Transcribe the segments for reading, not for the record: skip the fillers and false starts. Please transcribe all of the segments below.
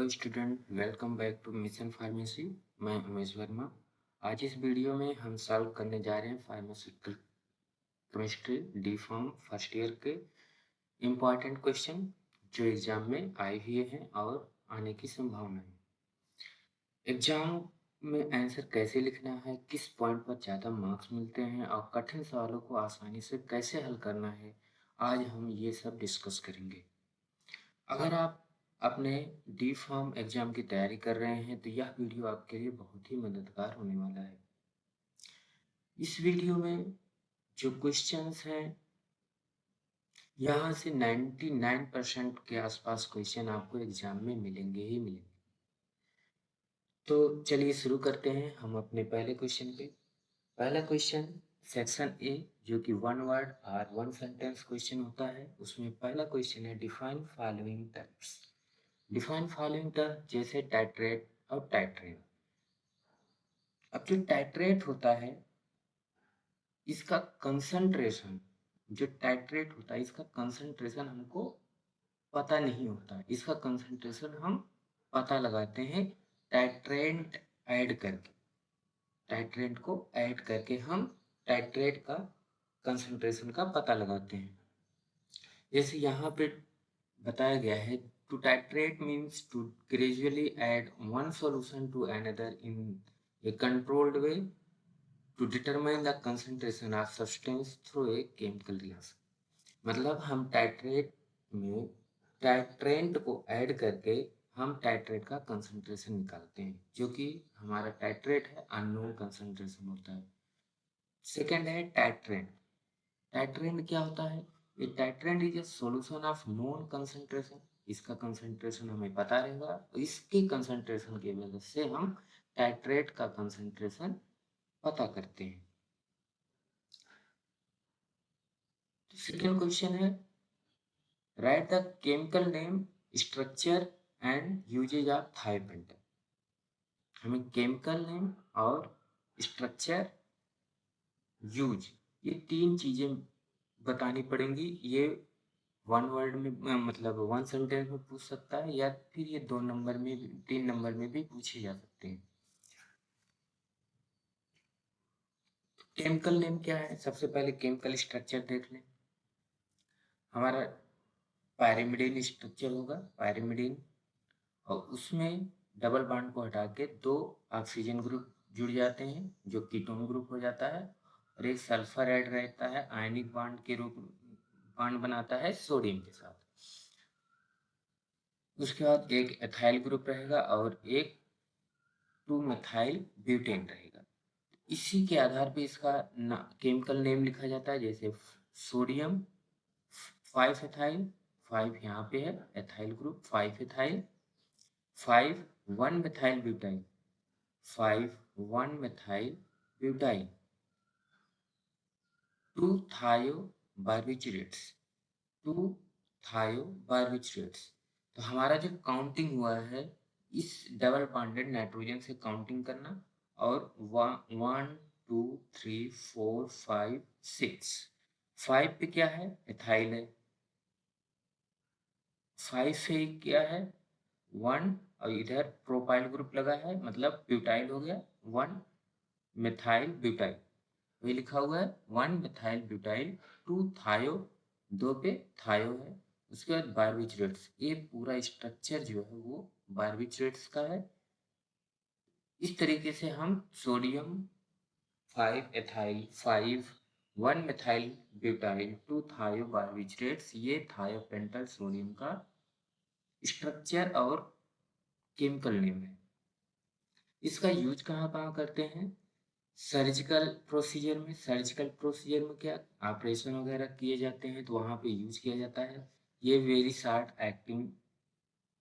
Hello student, welcome back to mission pharmacy. मैं उमेश वर्मा। आज इस वीडियो में हम सॉल्व करने जा रहे हैं pharmaceutical chemistry D pharm first year के इम्पॉर्टेंट क्वेश्चन जो एग्जाम में आए हुए हैं और आने की संभावना है। एग्जाम में आंसर कैसे लिखना है, किस पॉइंट पर ज़्यादा मार्क्स मिलते हैं और कठिन सवालों को आसानी से कैसे हल करना है, आज हम ये सब डिस्कस करेंगे। अगर आप अपने डी फार्म एग्जाम की तैयारी कर रहे हैं तो यह वीडियो आपके लिए बहुत ही मददगार होने वाला है। इस वीडियो में जो क्वेश्चंस हैं, यहाँ से 99% के आसपास क्वेश्चन आपको एग्जाम में मिलेंगे ही मिलेंगे। तो चलिए शुरू करते हैं हम अपने पहले क्वेश्चन पे। पहला क्वेश्चन सेक्शन ए, जो कि वन वर्ड और वन सेंटेंस क्वेश्चन होता है। उसमें पहला क्वेश्चन है define following terms. Define following term जैसे टाइट्रेट और टाइट्रेट। अब जो टाइट्रेट होता है, इसका कंसंट्रेशन, जो टाइट्रेट होता है इसका कंसंट्रेशन हमको पता नहीं होता। इसका कंसंट्रेशन हम पता लगाते हैं टाइट्रेंट ऐड करके। टाइट्रेंट को ऐड करके हम टाइट्रेट का कंसंट्रेशन का पता लगाते हैं। जैसे यहाँ पे बताया गया है, to titrate means to gradually add one solution to another in a controlled way to determine the concentration of substance through a chemical reaction। मतलब हम टाइट्रेट में टाइट्रेंट को ऐड करके हम टाइट्रेट का कंसंट्रेशन निकालते हैं, जो कि हमारा टाइट्रेट है अननोन कंसंट्रेशन होता है। सेकंड है टाइट्रेंट। टाइट्रेंट क्या होता है? ये titrant is a solution of known concentration. इसका कंसंट्रेशन हमें पता रहेगा, इसकी कंसंट्रेशन की वजह से हम टाइट्रेट का कंसंट्रेशन पता करते हैं। सेकेंड क्वेश्चन है write the chemical name, structure and usage of thiopentone. हमें केमिकल नेम और स्ट्रक्चर, यूज, ये तीन चीजें बतानी पड़ेंगी। ये वन वर्ड में मतलब वन सेंटेंस में पूछ सकता है, या फिर ये 2 नंबर में भी, 3 नंबर में भी पूछे जा सकते हैं। केमिकल नेम क्या है? सबसे पहले केमिकल स्ट्रक्चर देख लें। हमारा पायरिमिडीन स्ट्रक्चर होगा, पायरिमिडीन, और उसमें डबल बॉन्ड को हटा के 2 ऑक्सीजन ग्रुप जुड़ जाते हैं जो कीटोन ग्रुप हो जाता है, और एक सल्फर ऐड रहता है, आयनिक बॉन्ड के रूप बॉन्ड बनाता है सोडियम के साथ। उसके बाद एक एथाइल ग्रुप रहेगा और एक 2 मेथाइल ब्यूटेन रहेगा। इसी के आधार पे इसका केमिकल नेम लिखा जाता है। जैसे सोडियम 5 एथाइल, 5 यहाँ पे है ethyl group, 5 ethyl, 5 1 methyl butyl, 5 1 methyl butyl, 2 थायो बार्बिट्रेट्स, 2 थायो बार्बिट्रेट्स। तो हमारा जो काउंटिंग हुआ है, इस डबल बॉन्डेड नाइट्रोजन से काउंटिंग करना, और 1 2 3 4 5 6। 5 पे क्या है? एथाइल है। 5 पे क्या है? 1, और इधर प्रोपाइल ग्रुप लगा है, मतलब ब्यूटाइल हो गया, 1 मेथाइल ब्यूटाइल, वही लिखा हुआ है 1 मेथाइल ब्यूटाइल, 2 थायो, 2 पे थायो है। उसके बाद बार्बिट्रेट्स, ये पूरा स्ट्रक्चर जो है वो बार्बिट्रेट्स का है। इस तरीके से हम सोडियम 5 एथाइल, 5 1 मेथाइल ब्यूटाइल, 2 थायो बार्बिट्रेट्स, ये थायोपेंटाइल सोडियम का स्ट्रक्चर और केमिकल नेम है। इसका यूज कहाँ कहाँ करते हैं? सर्जिकल प्रोसीजर में। सर्जिकल प्रोसीजर में क्या ऑपरेशन वगैरह किए जाते हैं तो वहाँ पे यूज किया जाता है। ये वेरी शॉर्ट एक्टिंग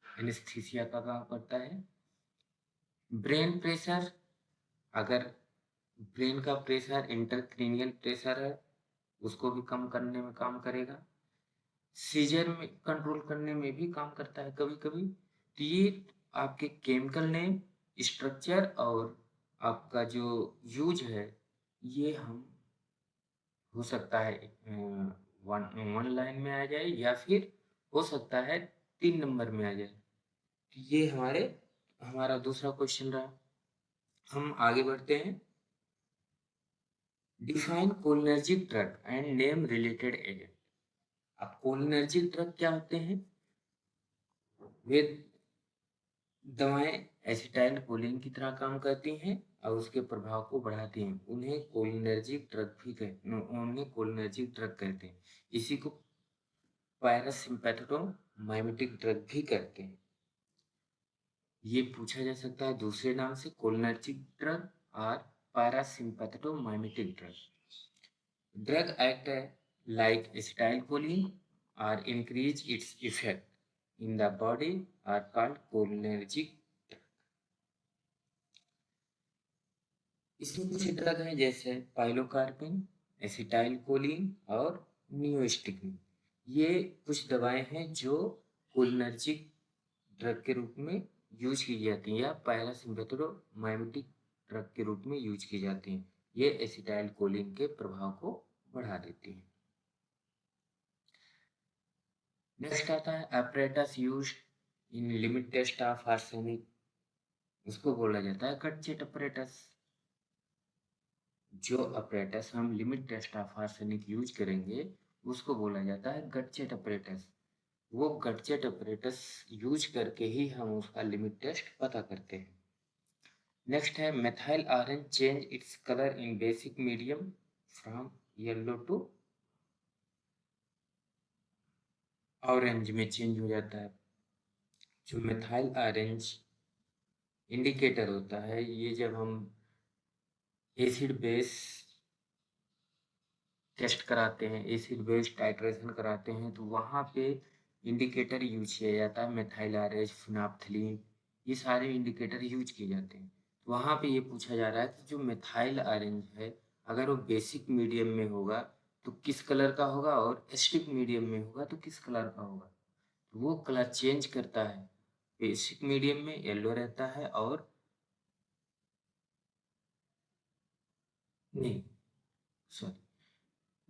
एनेस्थीसिया का काम करता है। ब्रेन प्रेशर, अगर ब्रेन का प्रेशर इंटरक्रेनियल प्रेशर है, उसको भी कम करने में काम करेगा। सीजर में कंट्रोल करने में भी काम करता है कभी कभी। तो ये आपके केमिकल नेम, स्ट्रक्चर और आपका जो यूज है, ये हम हो सकता है वन वन लाइन में आ जाए, या फिर हो सकता है 3 नंबर में आ जाए। ये हमारा दूसरा क्वेश्चन रहा। हम आगे बढ़ते हैं। Define cholinergic drug and name related agent. अब कोलिनर्जिक ड्रग क्या होते हैं? वे दवाएं एसिटाइल कोलिन की तरह काम करती हैं और उसके प्रभाव को बढ़ाती हैं। उन्हें कोलिनर्जिक ड्रग कहते हैं। इसी को पैरासिम्पैथेटोमाइमेटिक ड्रग भी कहते हैं। ये पूछा जा सकता है दूसरे नाम से कोलिनर्जिक ड्रग और parasympathomimetic drug. Drug act like acetylcholine और increase its effect in the body are called cholinergic। इसमें कुछ ड्रग हैं जैसे पाइलोकार्पिन, एसिटाइलकोलिन और नियोस्टिक्विन। ये कुछ दवाएं हैं जो कोलिनर्जिक ड्रग के रूप में यूज की जाती हैं या पैरासिम्पैथेटोमाइमेटिक ड्रग के रूप में यूज की जाती हैं। ये एसिटाइलकोलिन के प्रभाव को बढ़ा देती हैं। नेक्स्ट आता है apparatus used in limit test of arsenic। उसको बोला जाता है गटजेट apparatus। जो apparatus हम limit test of arsenic use करेंगे उसको बोला जाता है गटजेट apparatus। वो गटजेट apparatus यूज करके ही हम उसका लिमिट टेस्ट पता करते हैं। नेक्स्ट है methyl orange change its colour in basic medium from yellow to orange में चेंज हो जाता है। जो मेथाइल ऑरेंज इंडिकेटर होता है, ये जब हम एसिड बेस टेस्ट कराते हैं, एसिड बेस टाइट्रेशन कराते हैं, तो वहाँ पे इंडिकेटर यूज किया जाता है मेथाइल ऑरेंज, फिनाप्थलीन, ये सारे इंडिकेटर यूज किए जाते हैं। तो वहाँ पे ये पूछा जा रहा है कि जो मेथाइल ऑरेंज है अगर वो बेसिक मीडियम में होगा तो किस कलर का होगा और एसिडिक मीडियम में होगा तो किस कलर का होगा। तो वो कलर चेंज करता है। बेसिक मीडियम में येलो रहता है और नहीं, सॉरी,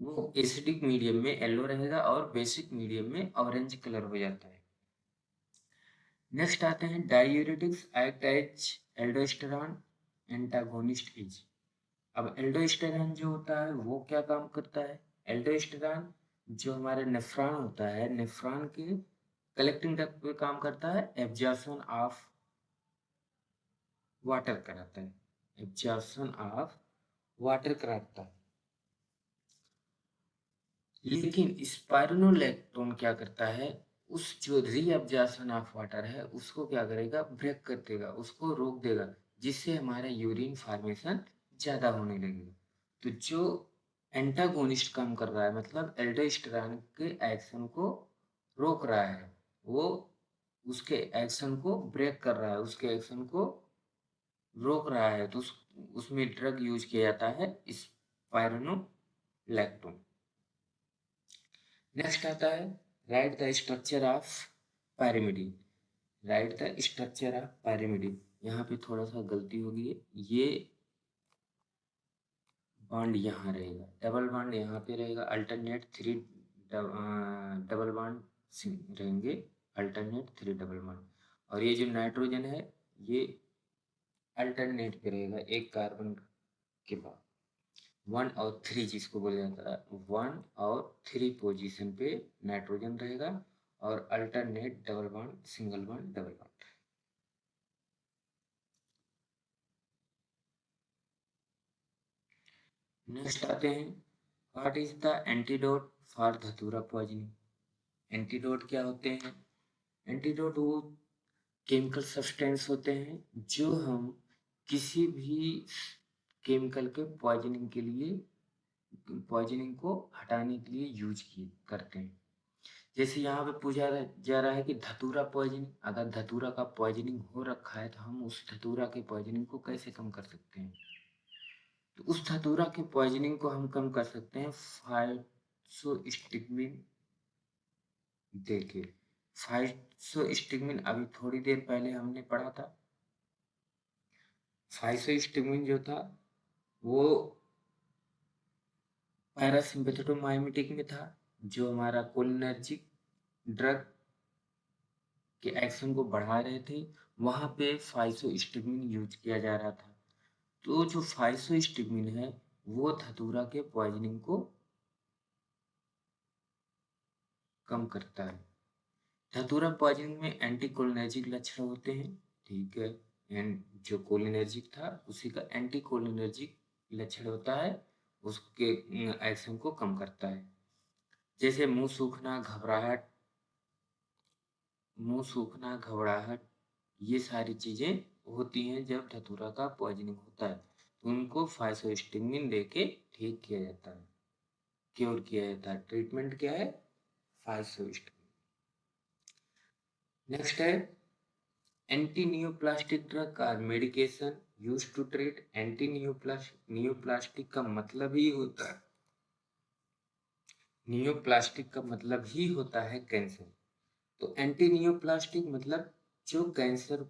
वो एसिडिक मीडियम में येलो रहेगा और बेसिक मीडियम में ऑरेंज कलर हो जाता है। नेक्स्ट आते हैं diuretics act as aldosterone antagonist is. अब एल्डोस्टेरॉन जो होता है वो क्या काम करता है? एल्डोस्टेरॉन जो हमारे नेफ्रॉन होता है, नेफ्रॉन के कलेक्टिंग डक्ट पे काम करता है, एब्जॉर्प्शन ऑफ वाटर कराता है, एब्जॉर्प्शन ऑफ वाटर कराता है। लेकिन स्पाइरोनोलैक्टोन क्या करता है? उस जो रीअब्जॉर्प्शन ऑफ वाटर है उसको क्या करेगा? ब्रेक कर देगा, उसको रोक देगा, जिससे हमारा यूरिन फॉर्मेशन ज़्यादा होने लगेगा। तो जो एंटागोनिस्ट काम कर रहा है, मतलब एल्डोस्टेरॉन के एक्शन को रोक रहा है, वो उसके एक्शन को ब्रेक कर रहा है, उसके एक्शन को रोक रहा है, तो उसमें ड्रग यूज किया जाता है स्पाइरोनोलैक्टोन। नेक्स्ट आता है write the structure of pyrimidine. Right the structure of pyrimidine. यहाँ पे थोड़ा सा गलती होगी, ये बॉन्ड यहाँ रहेगा, डबल बॉन्ड यहाँ पे रहेगा, अल्टरनेट 3 डबल बॉन्ड रहेंगे, अल्टरनेट 3 डबल बॉन्ड। और ये जो नाइट्रोजन है ये अल्टरनेट पे रहेगा, एक कार्बन के बाद 1 और 3 जिसको बोला जाता है, 1 और 3 पोजीशन पे नाइट्रोजन रहेगा और alternate double bond, single bond, double bond. Next आते हैं what is the antidote for धतूरा पॉइजनिंग। एंटीडोट क्या होते हैं? एंटीडोट वो केमिकल सब्सटेंस होते हैं जो हम किसी भी केमिकल के पॉइजनिंग के लिए, पॉइजनिंग को हटाने के लिए यूज करते हैं। जैसे यहाँ पे पूछा जा रहा है कि धतूरा पॉइजनिंग, अगर धतूरा का पॉइजनिंग हो रखा है तो हम उस धतूरा के पॉइजनिंग को कैसे कम कर सकते हैं? तो उस धतूरा के पॉइजनिंग को हम कम कर सकते हैं फाइसोस्टिग्मिन देके। फाइसोस्टिग्मिन अभी थोड़ी देर पहले हमने पढ़ा था। फाइसोस्टिग्मिन जो था वो पैरासिम्पैथेटोमाइमेटिक में था, जो हमारा कोलिनर्जिक ड्रग के एक्शन को बढ़ा रहे थे, वहाँ पे फाइसोस्टिग्मिन यूज किया जा रहा था। तो जो फाइसोस्टिग्मिन है वो धतूरा के पॉइजनिंग को कम करता है। धतूरा पॉइजनिंग में एंटीकोलिनर्जिक लक्षण होते हैं, ठीक है, एंड जो कोलिनर्जिक था उसी का एंटीकोलिनर्जिक लक्षण होता है, उसके एक्शन को कम करता है। जैसे मुंह सूखना, घबराहट, ये सारी चीजें होती हैं जब धतूरा का पॉइजनिंग होता है, तो उनको फाइसोस्टिग्मिन देके ठीक किया जाता है, क्योर किया जाता है। ट्रीटमेंट क्या है? फाइसोस्टिग्मिन। नेक्स्ट है anti neoplastic drug or medication used to treat anti neoplastic का मतलब ही होता है, नियोप्लास्टिक का मतलब ही होता है कैंसर। तो एंटी नियोप्लास्टिक मतलब जो कैंसर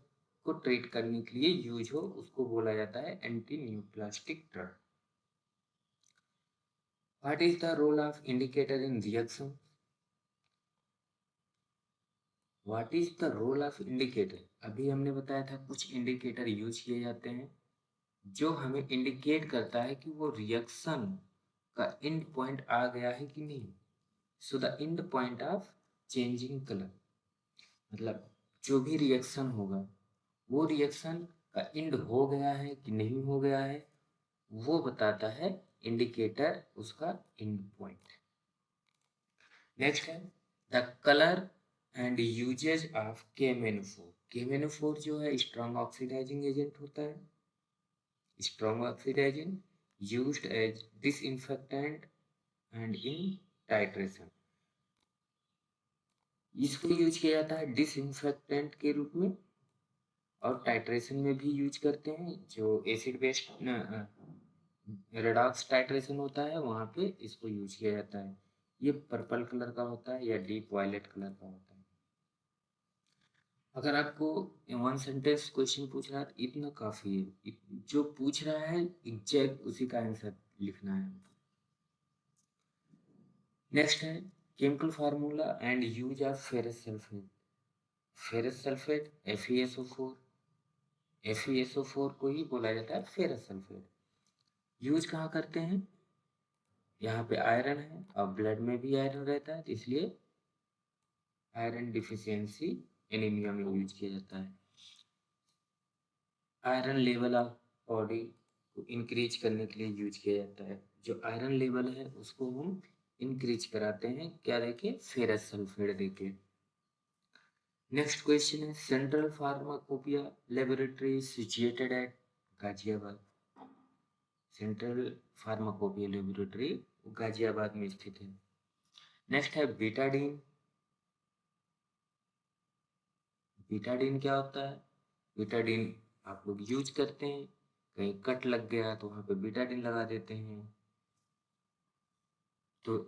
को ट्रीट करने के लिए यूज हो उसको बोला जाता है anti neoplastic drug. What is the role of indicator in reaction? What is the role of indicator? अभी हमने बताया था कुछ इंडिकेटर यूज किए जाते हैं जो हमें इंडिकेट करता है कि वो रिएक्शन का एंड पॉइंट आ गया है कि नहीं। So the end point of changing colour, मतलब जो भी रिएक्शन होगा वो रिएक्शन का एंड हो गया है कि नहीं हो गया है, वो बताता है इंडिकेटर, उसका एंड पॉइंट। नेक्स्ट है the colour and usage of KMnO4। KMnO4 जो है स्ट्रॉन्ग ऑक्सीडाइजिंग एजेंट होता है, strong oxidising used as disinfectant and in titration. इसको यूज किया जाता है डिसइंफेक्टेंट के रूप में और टाइट्रेशन में भी यूज करते हैं। जो एसिड बेस्ड रेडॉक्स टाइट्रेशन होता है वहाँ पे इसको यूज किया जाता है। ये पर्पल कलर का होता है या डीप वायलेट कलर का होता है। अगर आपको वन सेंटेंस क्वेश्चन पूछ रहा है तो इतना काफी है, जो पूछ रहा है एग्जैक्ट उसी का आंसर लिखना है। नेक्स्ट है chemical formula and use of ferrous sulphate. Ferrous sulphate FeSO4, FeSO4 को ही बोला जाता है फेरस सल्फेट। यूज कहाँ करते हैं? यहाँ पे आयरन है और ब्लड में भी आयरन रहता है, तो इसलिए आयरन डिफिशियंसी एनीमिया में यूज किया जाता है। आयरन लेवल ऑफ बॉडी को इंक्रीज करने के लिए यूज किया जाता है। जो आयरन लेवल है उसको हम इंक्रीज कराते हैं, क्या देके? फेरस सल्फेट देके। नेक्स्ट क्वेश्चन है central pharmacopoeia laboratory situated at Ghaziabad. Central pharmacopoeia laboratory Ghaziabad में स्थित है। नेक्स्ट है बीटाडीन। बीटाडीन क्या होता है? बीटाडीन आप लोग यूज करते हैं, कहीं कट लग गया तो वहां पे बीटाडीन लगा देते हैं। तो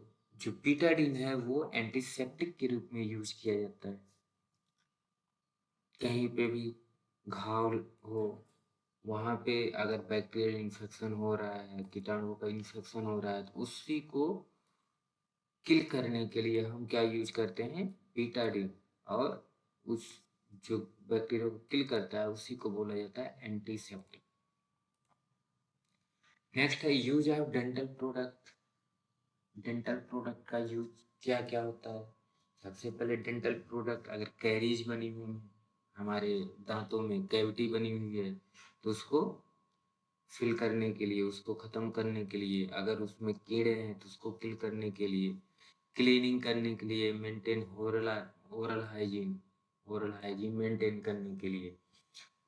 जो बीटाडीन है वो एंटीसेप्टिक के रूप में यूज किया जाता है। कहीं पे भी घाव हो, वहां पे अगर बैक्टीरियल इन्फेक्शन हो रहा है, कीटाणु का इन्फेक्शन हो रहा है, तो उसी को किल करने के लिए हम क्या यूज करते हैं? बीटाडीन। और उस जो बैक्टीरिया को किल करता है उसी को बोला जाता है एंटीसेप्टिक। नेक्स्ट है use of dental product. Dental product का यूज क्या क्या होता है? सबसे पहले डेंटल प्रोडक्ट, अगर कैरीज बनी हुई है, हमारे दांतों में कैविटी बनी हुई है, तो उसको फिल करने के लिए, उसको खत्म करने के लिए, अगर उसमें कीड़े हैं तो उसको किल करने के लिए, क्लीनिंग करने के लिए, मेंटेन ओरल हाइजीन मेंटेन करने के लिए।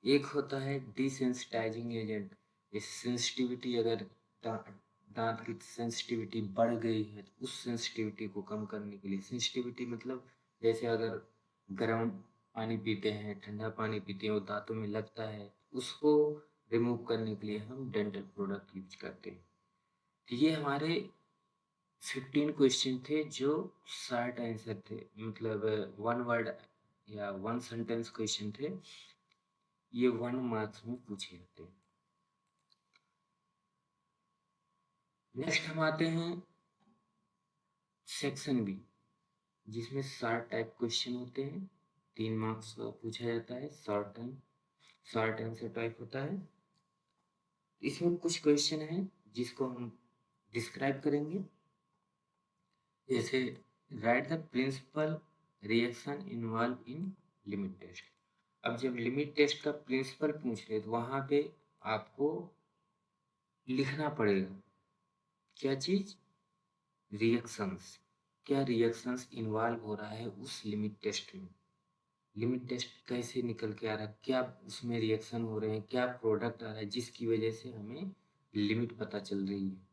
एक होता है डिसेंसिटाइजिंग एजेंट। इस सेंसिटिविटी, अगर दांत की सेंसिटिविटी बढ़ गई है तो उस सेंसिटिविटी को कम करने के लिए, सेंसिटिविटी मतलब जैसे अगर गर्म पानी पीते हैं, ठंडा पानी पीते हैं, वो दांतों में लगता है, उसको रिमूव करने के लिए हम डेंटल प्रोडक्ट यूज करते हैं। तो ये हमारे 15 क्वेश्चन थे जो शॉर्ट आंसर थे, मतलब वन वर्ड या वन सेंटेंस क्वेश्चन थे। ये 1 मार्क्स में पूछे जाते हैं। नेक्स्ट हम आते हैं सेक्शन बी, जिसमें 60 टाइप क्वेश्चन होते हैं, 3 मार्क्स का पूछा जाता है, शॉर्ट आंसर टाइप होता है। इसमें कुछ क्वेश्चन है जिसको हम डिस्क्राइब करेंगे, जैसे write the principle reaction involve in limit test. अब जब लिमिट टेस्ट का प्रिंसिपल पूछ रहे तो वहां पे आपको लिखना पड़ेगा क्या चीज, रिएक्शंस, क्या रिएक्शंस इन्वॉल्व हो रहा है उस लिमिट टेस्ट में, लिमिट टेस्ट कैसे निकल के आ रहा है, क्या उसमें रिएक्शन हो रहे हैं, क्या प्रोडक्ट आ रहा है जिसकी वजह से हमें लिमिट पता चल रही है।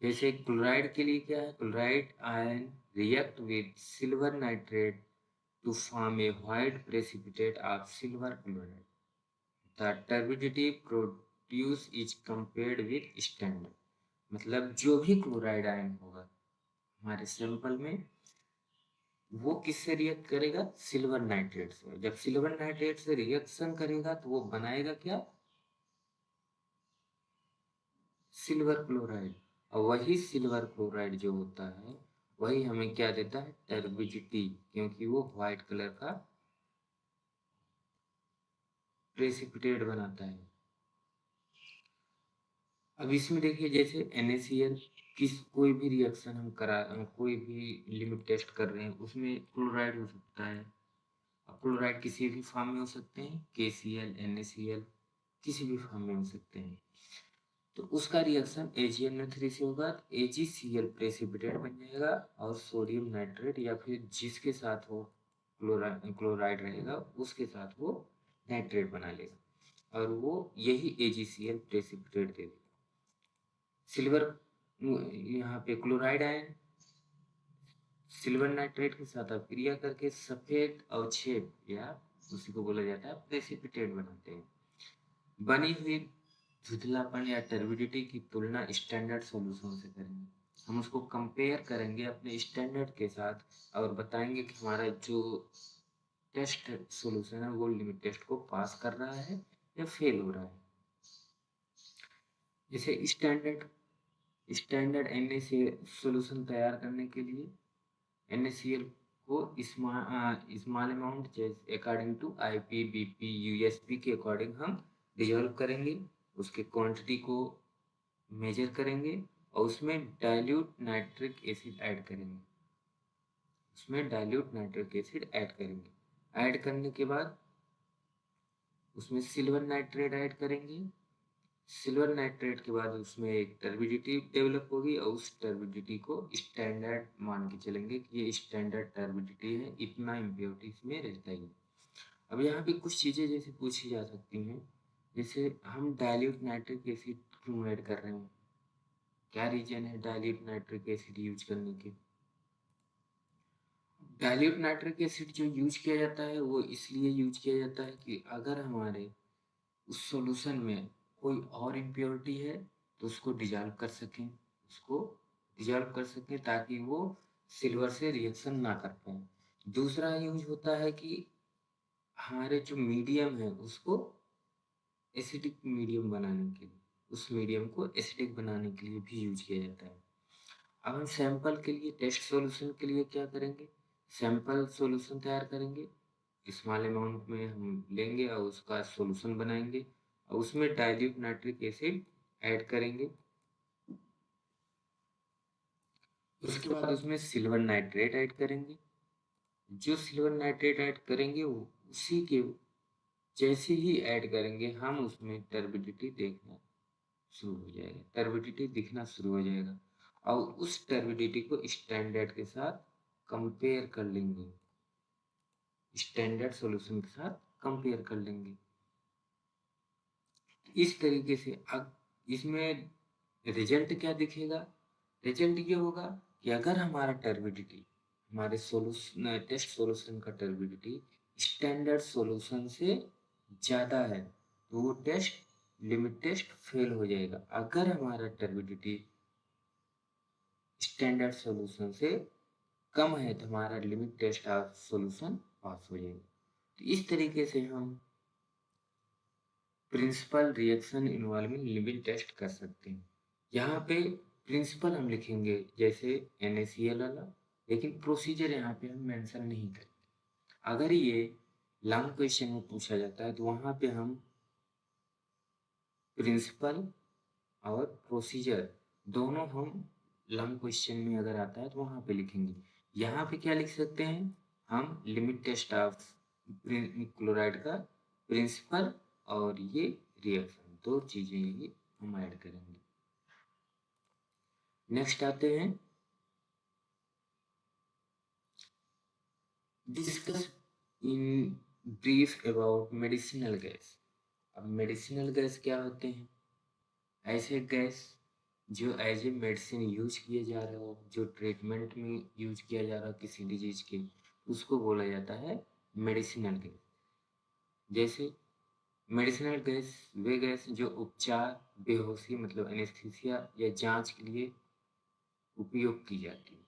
जैसे क्लोराइड के लिए क्या है, chloride ion react with silver nitrate to form a white precipitate of silver chloride, the turbidity produce is compared with standard. मतलब जो भी क्लोराइड आयन होगा हमारे सैंपल में वो किससे रिएक्ट करेगा, सिल्वर नाइट्रेट से। जब सिल्वर नाइट्रेट से रिएक्शन करेगा तो वो बनाएगा क्या, सिल्वर क्लोराइड। और वही सिल्वर क्लोराइड जो होता है वही हमें क्या देता है, टर्बिडिटी, क्योंकि वो व्हाइट कलर का प्रेसिपिटेट बनाता है। अब इसमें देखिए जैसे NaCl कोई भी रिएक्शन हम कोई भी लिमिट टेस्ट कर रहे हैं उसमें क्लोराइड हो सकता है। अब क्लोराइड किसी भी फॉर्म में हो सकते हैं, KCl NaCl किसी भी फॉर्म में हो सकते हैं। तो उसका रिएक्शन AgNO3 से होगा तो AgCl प्रेसिपिटेट बन जाएगा और सोडियम नाइट्रेट या फिर जिसके साथ वो क्लोराइड रहेगा उसके साथ वो नाइट्रेट बना लेगा और वो यही AgCl प्रेसिपिटेट दे देगा। सिल्वर यहाँ पे क्लोराइड आयन सिल्वर नाइट्रेट के साथ क्रिया करके सफेद अवक्षेप या उसी को बोला जाता है प्रेसिपिटेट बनाते हैं। बनी हुई धुंधलापन या टर्बिडिटी की तुलना स्टैंडर्ड सॉल्यूशन से करेंगे। हम उसको कंपेयर करेंगे अपने स्टैंडर्ड के साथ और बताएंगे कि हमारा जो टेस्ट सॉल्यूशन है वो लिमिट टेस्ट को पास कर रहा है या फेल हो रहा है। जैसे स्टैंडर्ड NaCl सॉल्यूशन तैयार करने के लिए NaCl को स्मॉल अमाउंट जैसे अकॉर्डिंग टू IPBP USP के अकॉर्डिंग हम डिजोल्व करेंगे, उसके क्वांटिटी को मेजर करेंगे और उसमें डाइल्यूट नाइट्रिक एसिड ऐड करेंगे, ऐड करने के बाद उसमें सिल्वर नाइट्रेट ऐड करेंगे। सिल्वर नाइट्रेट के बाद उसमें एक टर्बिडिटी डेवलप होगी और उस टर्बिडिटी को स्टैंडर्ड मान के चलेंगे कि ये स्टैंडर्ड टर्बिडिटी है, इतना इम्प्योरिटी इसमें रहता ही। अब यहाँ पे कुछ चीज़ें जैसे पूछी जा सकती हैं, जैसे हम डाइल्यूट नाइट्रिक एसिड क्यों ऐड कर रहे हैं, क्या रीजन है डाइल्यूट नाइट्रिक एसिड यूज करने के। डाइल्यूट नाइट्रिक एसिड जो यूज किया जाता है वो इसलिए यूज किया जाता है कि अगर हमारे उस सॉल्यूशन में कोई और इम्प्योरिटी है तो उसको डिजॉल्व कर सकें ताकि वो सिल्वर से रिएक्शन ना कर पाए। दूसरा यूज होता है कि हमारे जो मीडियम है उसको एसिडिक मीडियम बनाने के लिए, उस मीडियम को एसिडिक बनाने के लिए भी यूज किया जाता है। अब हम सैंपल के लिए टेस्ट सॉल्यूशन के लिए क्या करेंगे, सैंपल सॉल्यूशन तैयार करेंगे, स्मॉल अमाउंट में हम लेंगे और उसका सॉल्यूशन बनाएंगे और उसमें डाइल्यूट नाइट्रिक एसिड ऐड करेंगे। उसके बाद उसमें सिल्वर नाइट्रेट ऐड करेंगे। जो सिल्वर नाइट्रेट ऐड करेंगे वो उसी के जैसे ही ऐड करेंगे हम उसमें टर्बिडिटी दिखना शुरू हो जाएगा और उस टर्बिडिटी को स्टैंडर्ड के साथ कंपेयर कर लेंगे, स्टैंडर्ड सॉल्यूशन के साथ कंपेयर कर लेंगे। इस तरीके से अब इसमें रिजल्ट क्या दिखेगा, रिजल्ट ये होगा कि अगर हमारा टर्बिडिटी हमारे सॉल्यूशन टेस्ट सॉल्यूशन का टर्बिडिटी स्टैंडर्ड सॉल्यूशन से ज़्यादा है तो वो टेस्ट लिमिट टेस्ट फेल हो जाएगा। अगर हमारा टर्बिडिटी स्टैंडर्ड सॉल्यूशन से कम है तो हमारा limit test of solution pass हो जाएगा। तो इस तरीके से हम principle reaction involving limit test कर सकते हैं। यहाँ पे प्रिंसिपल हम लिखेंगे जैसे NaCl वाला, लेकिन प्रोसीजर यहाँ पे हम मेंशन नहीं करेंगे। अगर ये लॉन्ग क्वेश्चन में पूछा जाता है तो वहाँ पे हम प्रिंसिपल और प्रोसीजर दोनों हम लॉन्ग क्वेश्चन में अगर आता है तो वहाँ पे लिखेंगे। यहाँ पे क्या लिख सकते हैं हम, लिमिट टेस्ट ऑफ क्लोराइड का प्रिंसिपल और ये रिएक्शन, दो चीजें ये हम ऐड करेंगे। नेक्स्ट आते हैं discuss in brief about medicinal gas. अब मेडिसिनल गैस क्या होते हैं? ऐसे गैस जो एज ए मेडिसिन यूज किए जा रहे हो, जो ट्रीटमेंट में यूज किया जा रहा हो किसी डिजीज के, उसको बोला जाता है मेडिसिनल गैस। जैसे मेडिसिनल गैस वे गैस जो उपचार, बेहोशी मतलब एनेस्थीसिया या जांच के लिए उपयोग की जाती है।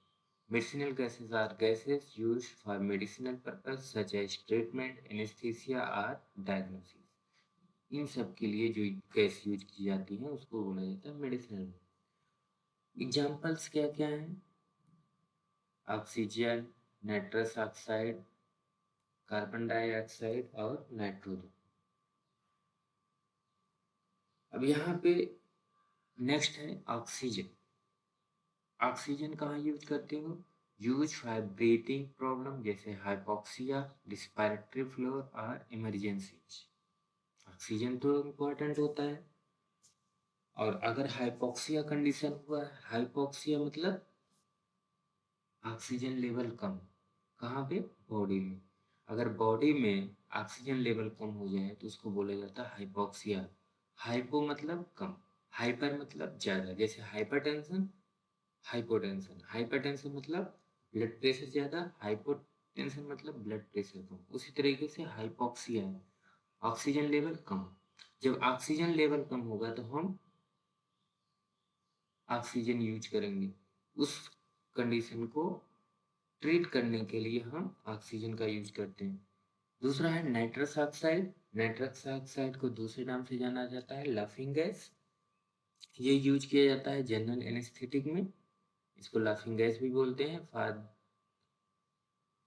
Medicinal gases are gases used for medicinal purpose such as treatment, anaesthesia और डायग्नोसिस। इन सब के लिए जो गैस यूज की जाती है उसको बोला जाता है मेडिसिनल। एग्जाम्पल्स क्या क्या हैं? Oxygen, nitrous oxide, carbon dioxide और नाइट्रोजन। अब यहाँ पे नेक्स्ट है ऑक्सीजन। ऑक्सीजन कहाँ यूज करते हो? यूज फॉर ब्रीथिंग प्रॉब्लम जैसे हाइपोक्सिया, रिस्पिरेटरी फ्लोर और इमरजेंसीज। ऑक्सीजन तो इम्पोर्टेंट होता है। और अगर हाइपोक्सिया कंडीशन हुआ है, हाइपोक्सिया मतलब ऑक्सीजन लेवल कम, कहाँ पे? बॉडी में। अगर बॉडी में ऑक्सीजन लेवल कम हो जाए तो उसको बोला जाता है हाइपोक्सिया। हाइपो मतलब कम, हाइपर मतलब ज्यादा, जैसे हाइपरटेंशन, हाइपोटेंशन। हाइपरटेंशन मतलब ब्लड प्रेशर ज्यादा, हाइपोटेंशन मतलब ब्लड प्रेशर कम। उसी तरीके से हाइपोक्सिया है, ऑक्सीजन लेवल कम। जब ऑक्सीजन लेवल कम होगा तो हम ऑक्सीजन यूज करेंगे। उस कंडीशन को ट्रीट करने के लिए हम ऑक्सीजन का यूज करते हैं। दूसरा है नाइट्रस ऑक्साइड। नाइट्रस ऑक्साइड को दूसरे नाम से जाना जाता है लाफिंग गैस। ये यूज किया जाता है जनरल एनेस्थेटिक में। इसको लाफिंग गैस भी बोलते हैं। फॉर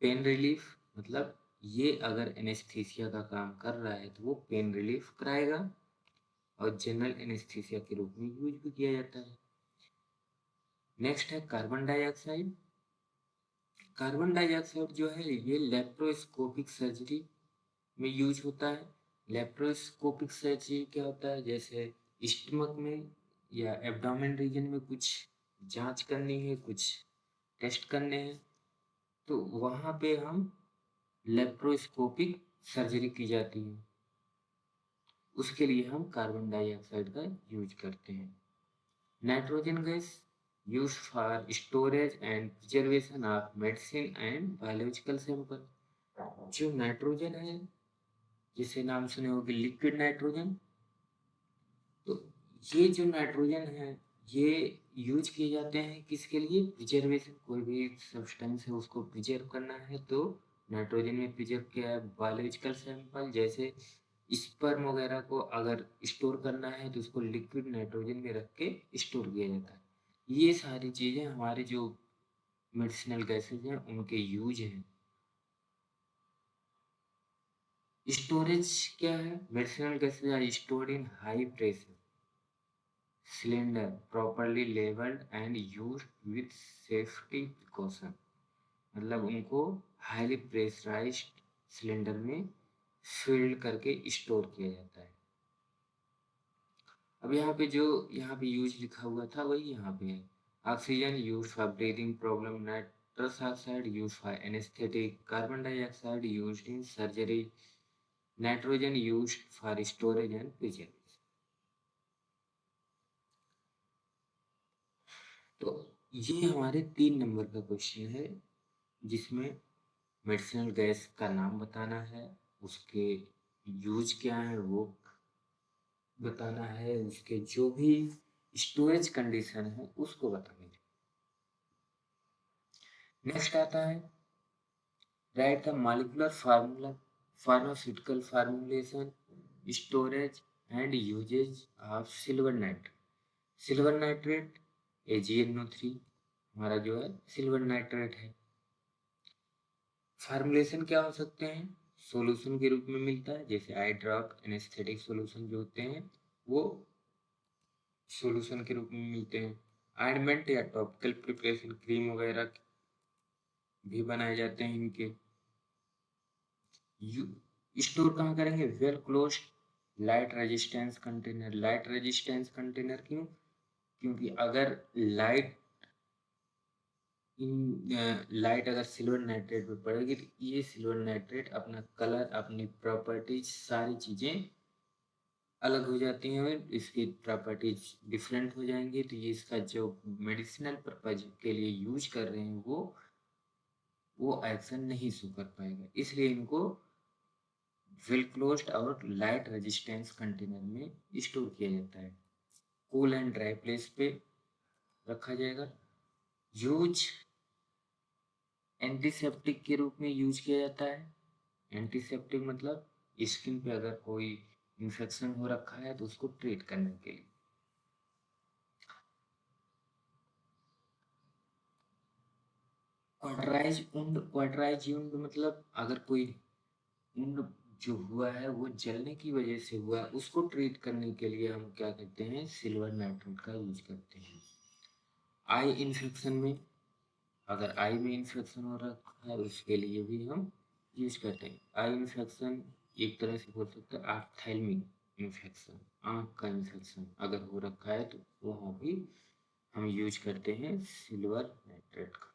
पेन रिलीफ, मतलब ये अगर एनेस्थीसिया का काम कर रहा है तो वो पेन रिलीफ कराएगा, और जनरल एनेस्थीसिया के रूप में यूज भी किया जाता है। नेक्स्ट है कार्बन डाइऑक्साइड। कार्बन डाइऑक्साइड जो है ये लेप्रोस्कोपिक सर्जरी में यूज होता है। लेप्रोस्कोपिक सर्जरी क्या होता है? जैसे स्टमक में या एब्डोमेन रीजन में कुछ जांच करनी है, कुछ टेस्ट करने हैं, तो वहाँ पे हम लेप्रोस्कोपिक सर्जरी की जाती है। उसके लिए हम कार्बन डाइऑक्साइड का यूज करते हैं। Nitrogen gas use for storage and preservation of medicine and biological sample. जो नाइट्रोजन है, जिसे नाम सुने होगे लिक्विड नाइट्रोजन, तो ये जो नाइट्रोजन है ये यूज किए जाते हैं किसके लिए? प्रिजर्वेशन। कोई भी सब्सटेंस है उसको प्रिजर्व करना है तो नाइट्रोजन में प्रिजर्व किया है। बायोलॉजिकल सैंपल जैसे स्पर्म वगैरह को अगर स्टोर करना है तो उसको लिक्विड नाइट्रोजन में रख के स्टोर किया जाता है। ये सारी चीजें हमारे जो मेडिसिनल गैसेज हैं उनके यूज हैं। स्टोरेज क्या है? Medicinal gases are stored in high pressure cylinder properly labeled and used with safety precaution। मतलब उनको हाईली प्रेशराइज्ड सिलेंडर में फिल्ड करके स्टोर किया जाता है। अब यहाँ पे यूज लिखा हुआ था वही यहाँ पे है। Oxygen use for breathing problem, nitrous oxide use for anaesthetic, carbon dioxide used in surgery, nitrogen used for storage and preservation. तो ये हमारे 3 नंबर का क्वेश्चन है जिसमें मेडिसिनल गैस का नाम बताना है, उसके यूज क्या है वो बताना है, उसके जो भी स्टोरेज कंडीशन है उसको बताना है। नेक्स्ट आता है write the molecular formula pharmaceutical formulation, storage and usage of silver nitrate. Silver nitrate AgNO3 हमारा जो है सिल्वर नाइट्रेट है। फार्मुलेशन क्या हो सकते हैं? सॉल्यूशन के रूप में मिलता है, जैसे आई ड्रॉप एनेस्थेटिक सॉल्यूशन जो होते हैं वो सॉल्यूशन के रूप में मिलते हैं। ऑइंटमेंट या टॉपिकल प्रिपरेशन क्रीम वगैरह भी बनाए जाते हैं इनके। स्टोर कहाँ करेंगे? Well closed light resistance container. Light resistance container क्यों? क्योंकि अगर लाइट लाइट अगर सिल्वर नाइट्रेट पे पड़ेगी तो ये सिल्वर नाइट्रेट अपना कलर, अपनी प्रॉपर्टीज, सारी चीजें अलग हो जाती हैं और इसकी प्रॉपर्टीज डिफरेंट हो जाएंगी। तो ये इसका जो मेडिसिनल पर्पज के लिए यूज कर रहे हैं वो एक्शन नहीं शो कर पाएगा, इसलिए इनको वेल क्लोज्ड और लाइट रेजिस्टेंस कंटेनर में स्टोर किया जाता है। कूल एंड ड्राई प्लेस पे रखा जाएगा। यूज एंटीसेप्टिक के रूप में यूज किया जाता है। एंटीसेप्टिक मतलब स्किन पे अगर कोई इन्फेक्शन हो रखा है तो उसको ट्रीट करने के लिए। क्वाटराइज वुंड मतलब अगर कोई वुंड जो हुआ है वो जलने की वजह से हुआ है, उसको ट्रीट करने के लिए हम क्या करते हैं? सिल्वर नाइट्रेट का यूज करते हैं। आई इन्फेक्शन में, अगर आई में इन्फेक्शन हो रखा है उसके लिए भी हम यूज करते हैं। आई इन्फेक्शन एक तरह से बोल सकते हैं ऑप्थेल्मिक इन्फेक्शन, आँख का इन्फेक्शन अगर हो रखा है तो वहाँ भी हम यूज करते हैं सिल्वर नाइट्रेट का।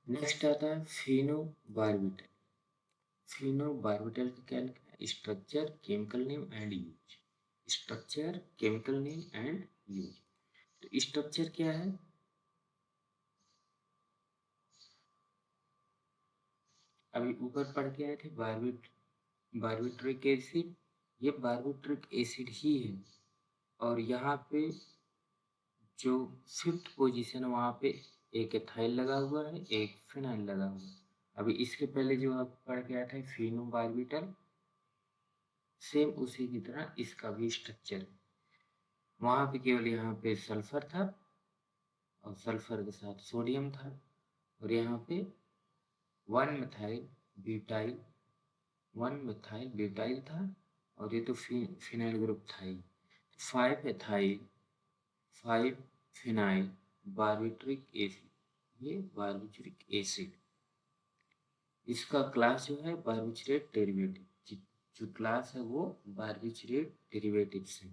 नेक्स्ट आता है फिनोबार्बिटल। फिनोबार्बिटल का क्या लिखा है? Structure, chemical name and use. Structure, chemical name and use. तो स्ट्रक्चर क्या है? अभी ऊपर पढ़ के आए थे बार्बिट्रिक एसिड। ये बार्बिट्रिक एसिड ही है और यहाँ पे जो फिफ्थ पोजीशन वहाँ पे एक एथाइल लगा हुआ है, एक फिनाइल लगा हुआ है। अभी इसके पहले जो आप पढ़ के आया था फिनोबार्बिटल, सेम उसी की तरह इसका भी स्ट्रक्चर है। वहाँ पे केवल यहाँ पे सल्फर था और सल्फर के साथ सोडियम था, और यहाँ पे one methyl butyl, one methyl butyl था, और ये तो फिनाइल ग्रुप था ही। 5 एथाइल, 5 फिनाइल बार्बिट्रिक एसिड, ये बार्बिट्रिक एसिड। इसका क्लास जो है बार्बिट्रेट डेरिवेटिव, जो क्लास है वो बार्बिट्रेट डेरिवेटिव्स है।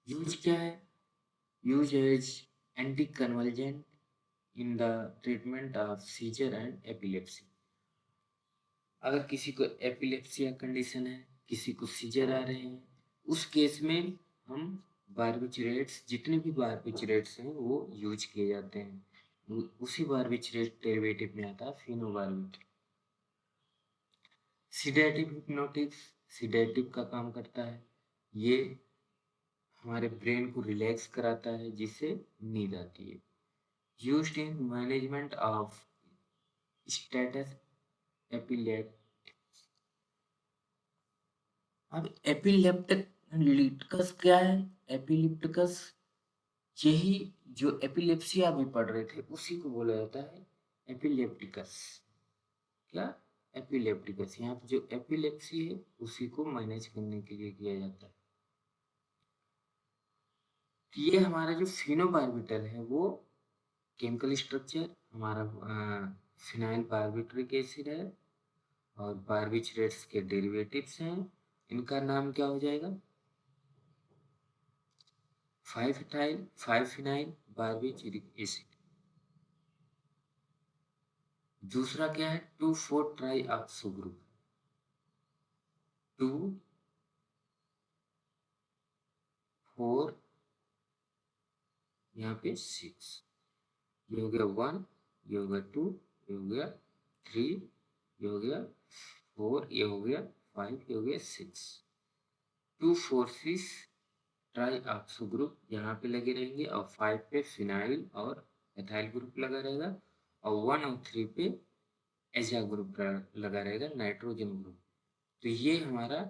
यूज क्या है? Use as anti convergent in the treatment of seizure and epilepsy. अगर किसी को एपिलेप्सिया कंडीशन है, किसी को सीजर आ रहे हैं, उस केस में हम बार्बिट्रेट्स, जितने भी बार्बिट्रेट्स हैं वो यूज किए जाते हैं। उसी बार्बिट्रेट डेरिवेटिव में आता है फिनोबार्बिट्रेट। सिडेटिव हिप्नोटिक्स, सिडेटिव का काम करता है। ये हमारे ब्रेन को रिलैक्स कराता है जिससे नींद आती है। Used in management of status epileptic. अब एपिलेप्टिकस क्या है? एपिलेप्टिकस यही जो एपिलेप्सिया अभी पढ़ रहे थे उसी को बोला जाता है एपिलेप्टिकस। क्या? एपिलेप्टिकस। यहाँ पे जो एपिलेप्सी है उसी को मैनेज करने के लिए किया जाता है। ये हमारा जो फिनोबार्बिटल है वो केमिकल स्ट्रक्चर हमारा फिनाइल बार्बिट्रिक एसिड है और बार्बिट्रेट्स के डेरिवेटिव्स हैं। इनका नाम क्या हो जाएगा? 5 एथाइल 5 फिनाइल बार्बिट्रिक एसिड। दूसरा क्या है? 2,4 ट्राई ऑक्सो ग्रुप। 2, 4, यहाँ पे 6। ये हो गया 1, ये हो गया 2, ये हो गया 3, ये हो गया 4, ये हो गया 5, ये हो गया 6। 2, 4, 6 ट्राई ऑक्सो ग्रुप यहाँ पे लगे रहेंगे और 5 पे फिनाइल और एथाइल ग्रुप लगा रहेगा और 1 और 3 पे एजा ग्रुप लगा रहेगा, नाइट्रोजन ग्रुप। तो ये हमारा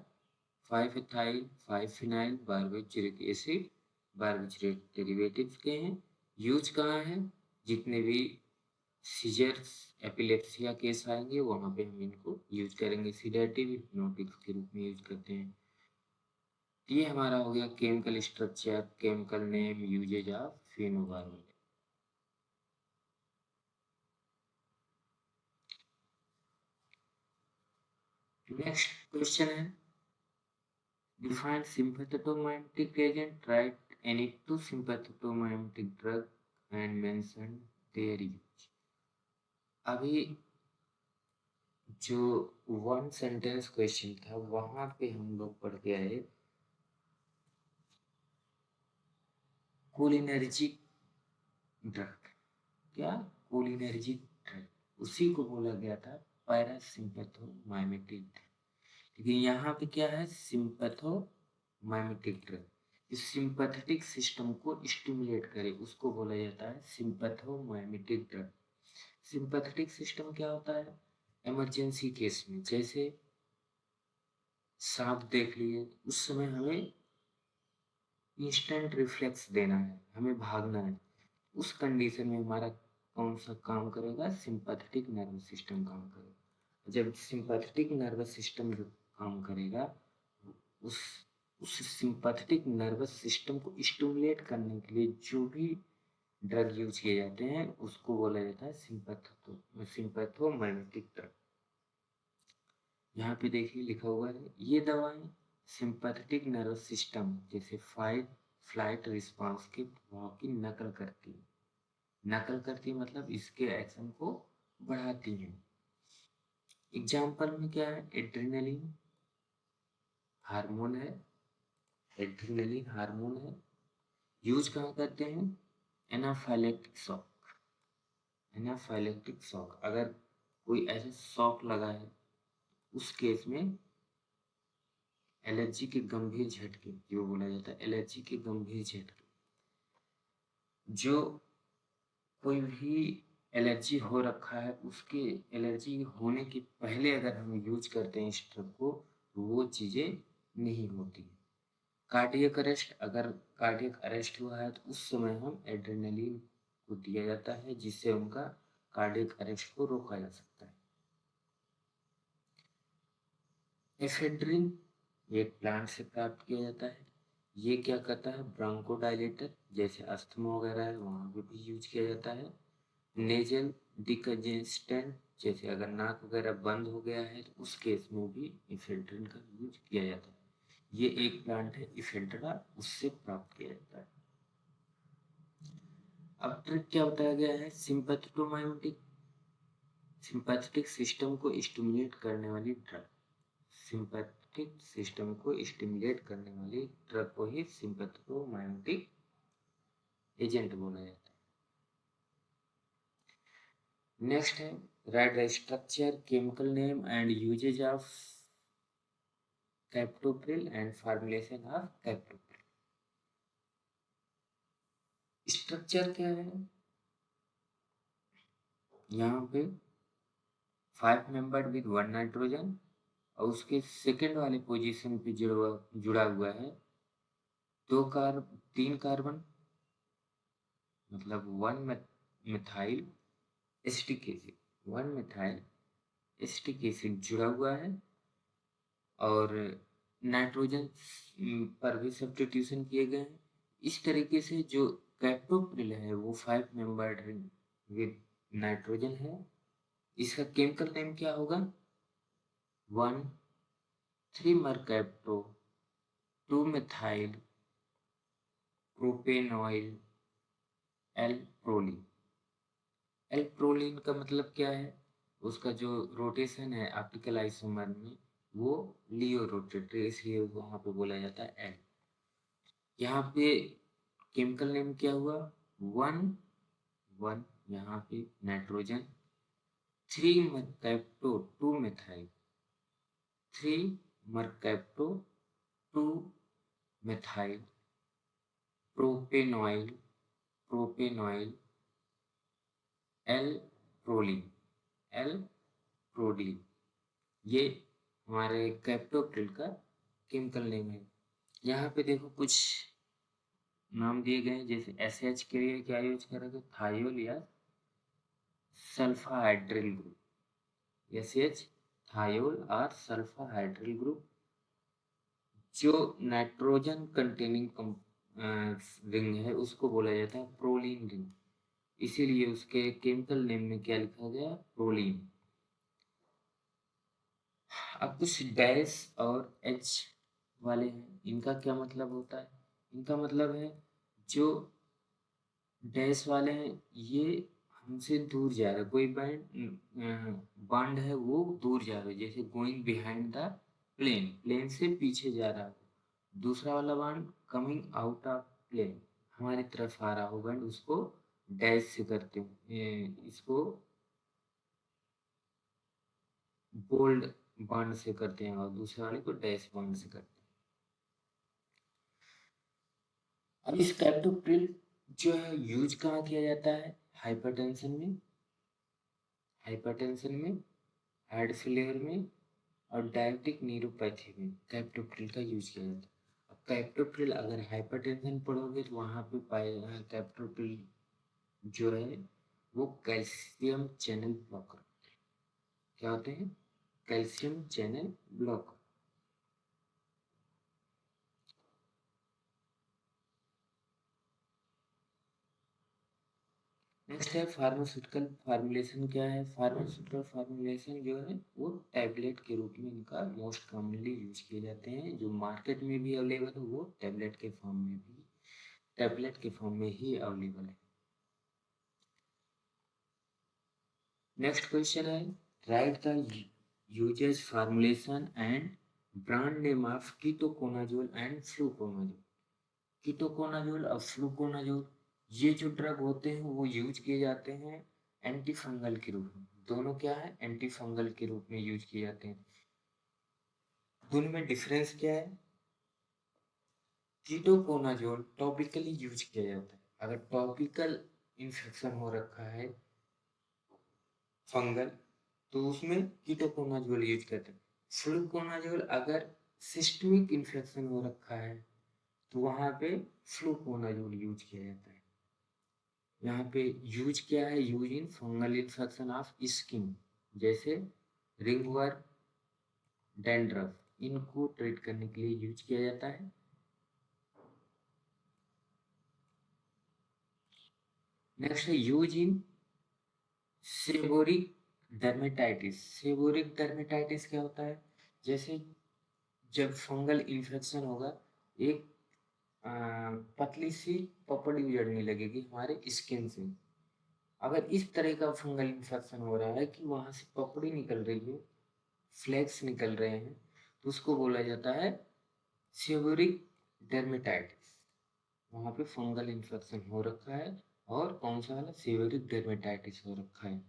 5 ethyl 5 phenyl barbituric acid barbiturate derivatives के हैं। यूज कहाँ है, जितने भी सीजर्स एपिलेप्सिया केस आएंगे वहाँ पे हम इनको यूज करेंगे, सीडेटिव हिप्नोटिक्स के रूप में यूज करते हैं। ये हमारा हो गया chemical structure, chemical name, uses of phenobarbitone. Next question है, define sympathomimetic agent, write any two sympathomimetic drug and mention their use। अभी जो वन सेंटेंस क्वेश्चन था वहां पे हम लोग पढ़ के आए कोलिनर्जिक ड्रग। क्या? कोलिनर्जिक ड्रग, उसी को बोला गया था पैरासिम्पैथोमाइमेटिक ड्रग। लेकिन यहाँ पे क्या है, सिम्पैथोमाइमेटिक ड्रग। इस सिंपैथेटिक सिस्टम को स्टिमुलेट करे उसको बोला जाता है सिम्पैथोमाइमेटिक ड्रग। सिंपैथेटिक सिस्टम क्या होता है, इमरजेंसी केस में, जैसे सांप देख लिए उस समय हमें इंस्टेंट रिफ्लेक्स देना है, हमें भागना है, उस कंडीशन में हमारा कौन सा काम करेगा, सिंपैथेटिक नर्वस सिस्टम काम करेगा। जब सिंपैथेटिक नर्वस सिस्टम जो काम करेगा, उस उस सिंपैथेटिक नर्वस सिस्टम को स्टिमुलेट करने के लिए जो भी ड्रग यूज किए जाते हैं उसको बोला जाता है सिंपैथोमाइमेटिक ड्रग। यहाँ पे देखिए लिखा हुआ है, ये दवाएं सिंपैथेटिक नर्वस सिस्टम जैसे फाइट फ्लाइट रिस्पांस के प्रभाव की नकल करती है। नकल करती मतलब इसके एक्शन को बढ़ाती हैं। एग्जाम्पल में क्या है, एड्रेनलिन हार्मोन है, एड्रेनलिन हार्मोन है। यूज कहाँ करते हैं, एनाफाइलेक्टिक शॉक। एनाफाइलेक्टिक शॉक, अगर कोई ऐसा शॉक लगा है उस केस में एलर्जी के गंभीर झटके, जो बोला जाता है एलर्जी के गंभीर झटके, जो कोई भी एलर्जी हो रखा है उसके एलर्जी होने के पहले अगर हम यूज करते हैं इस ड्रग को तो वो चीज़ें नहीं होती। कार्डियक अरेस्ट, अगर कार्डियक अरेस्ट हुआ है तो उस समय हम एड्रेनलिन को दिया जाता है जिससे उनका कार्डियक अरेस्ट को रोका जा सकता है। एफेड्रिन एक प्लांट से प्राप्त किया जाता है। ये क्या करता है, ब्रोंकोडायलेटर, जैसे अस्थमा वगैरह है वहाँ पे भी यूज किया जाता है। नेजल डिकंजेस्टेंट, जैसे अगर नाक वगैरह बंद हो गया है तो उस केस में भी इफेड्रिन का यूज किया जाता है। ये एक प्लांट है इफेड्रा, उससे प्राप्त किया जाता है। अब ट्रिक क्या बताया गया है, सिंपैथोमाइमेटिक, सिंपैथेटिक सिस्टम को स्टिमुलेट करने वाली ड्रग, सिंपैथेटिक सिस्टम को स्टिमुलेट करने वाली ड्रग को ही सिंपैथोमाइमेटिक एजेंट बोला जाता है। नेक्स्ट है, write the structure, chemical name and usage of captopril and formulation of captopril. Structure क्या है, यहाँ पे 5 मेंबर्ड विद 1 नाइट्रोजन और उसके सेकेंड वाले पोजीशन पे जुड़ा हुआ है 3 कार्बन, मतलब 1 methyl acetic acid, 1 methyl acetic acid जुड़ा हुआ है और नाइट्रोजन पर भी सब्स्टिट्यूशन किए गए हैं। इस तरीके से जो कैप्टोप्रिल है वो 5 मेंबर्ड विद नाइट्रोजन है। इसका केमिकल नेम क्या होगा, 1,3-mercapto 2-methyl प्रोपेनॉइल एल-प्रोलीन। एल-प्रोलीन का मतलब क्या है, उसका जो रोटेशन है ऑप्टिकल आइसोमर में वो लियो रोटेटरी, इसलिए वहां पे बोला जाता है एल। यहाँ पे केमिकल नेम क्या हुआ, 1 यहाँ पे nitrogen, 3-mercapto 2-methyl, 3-mercapto 2-methyl प्रोपेनॉइल L-proline, L-proline, ये हमारे कैप्टोप्रिल का केमिकल नेम है। यहाँ पे देखो कुछ नाम दिए गए हैं, जैसे एसएच के लिए क्या यूज करेंगे, थायोल या सल्फाहाइड्रिल ग्रुप, एसएच थायोल और सल्फाहाइड्रिल ग्रुप। जो नाइट्रोजन कंटेनिंग रिंग है उसको बोला जाता है प्रोलीन रिंग, इसीलिए उसके केमिकल नेम में क्या लिखा गया, प्रोलीन। अब कुछ डैश और एच वाले हैं, इनका क्या मतलब होता है, इनका मतलब है जो डैश वाले हैं ये हमसे दूर जा रहा है, कोई बांड है वो दूर जा रहा है, जैसे going behind the plane, plane से पीछे जा रहा है। दूसरा वाला bond coming out of plane, हमारी तरफ आ रहा हो बांड, उसको डैश से करते हैं, इसको बोल्ड बांड से करते हैं और दूसरे वाले को डैश बांड से करते हैं। अब इस कैप्टोप्रिल जो है यूज कहाँ किया जाता है, हाइपरटेंशन में, हाइपरटेंशन में, हार्ट फेलियर में और डायबिटिक न्यूरोपैथी में कैप्टोप्रिल का यूज किया जाता है। अब कैप्टोप्रिल अगर हाइपरटेंशन पढ़ोगे तो वहाँ पे पाएगा कैप्टोप्रिल जो है वो कैल्शियम चैनल ब्लॉकर, क्या होते हैं, कैल्शियम चैनल ब्लॉकर। नेक्स्ट है फार्मास्यूटिकल फार्मुलेशन, क्या है, फार्मास्यूटिकल फार्मुलेशन जो है वो टैबलेट के रूप में इनका मोस्ट कॉमनली यूज किए जाते हैं, जो मार्केट में भी अवेलेबल है वो टैबलेट के फॉर्म में भी, टैबलेट के फॉर्म में ही अवेलेबल है। नेक्स्ट क्वेश्चन है, write the usages formulation and brand name of ketoconazole and fluconazole. Ketoconazole और फ्लूकोनाजोल ये जो ड्रग होते हैं वो यूज किए जाते हैं एंटी फंगल के रूप में, दोनों क्या है, एंटी फंगल के रूप में यूज किए जाते हैं। दोनों में डिफरेंस क्या है, कीटोकोनाजोल टॉपिकली यूज किया जाता है, अगर टॉपिकल इन्फेक्शन हो रखा है फंगल तो उसमें कीटोकोनाजोल यूज करते हैं। फ्लूकोनाजोल अगर सिस्टमिक इन्फेक्शन हो रखा है तो वहां पे फ्लूकोनाजोल यूज किया जाता है। यहाँ पे यूज क्या है, use in fungal infection of skin, जैसे रिंगवर्म, डैंड्रफ, इनको ट्रीट करने के लिए यूज किया जाता है। नेक्स्ट है use in seborrheic dermatitis. Seborrheic dermatitis क्या होता है, जैसे जब फंगल इन्फेक्शन होगा, एक पतली सी पपड़ी उजड़ने लगेगी हमारे स्किन से। अगर इस तरह का फंगल इन्फेक्शन हो रहा है कि वहां से पपड़ी निकल रही है, फ्लैक्स निकल रहे हैं, तो उसको बोला जाता है सेबोरिक डर्मेटाइटिस। वहां पे फंगल इन्फेक्शन हो रखा है और कौन सा वाला, सेबोरिक डर्मेटाइटिस हो रखा है।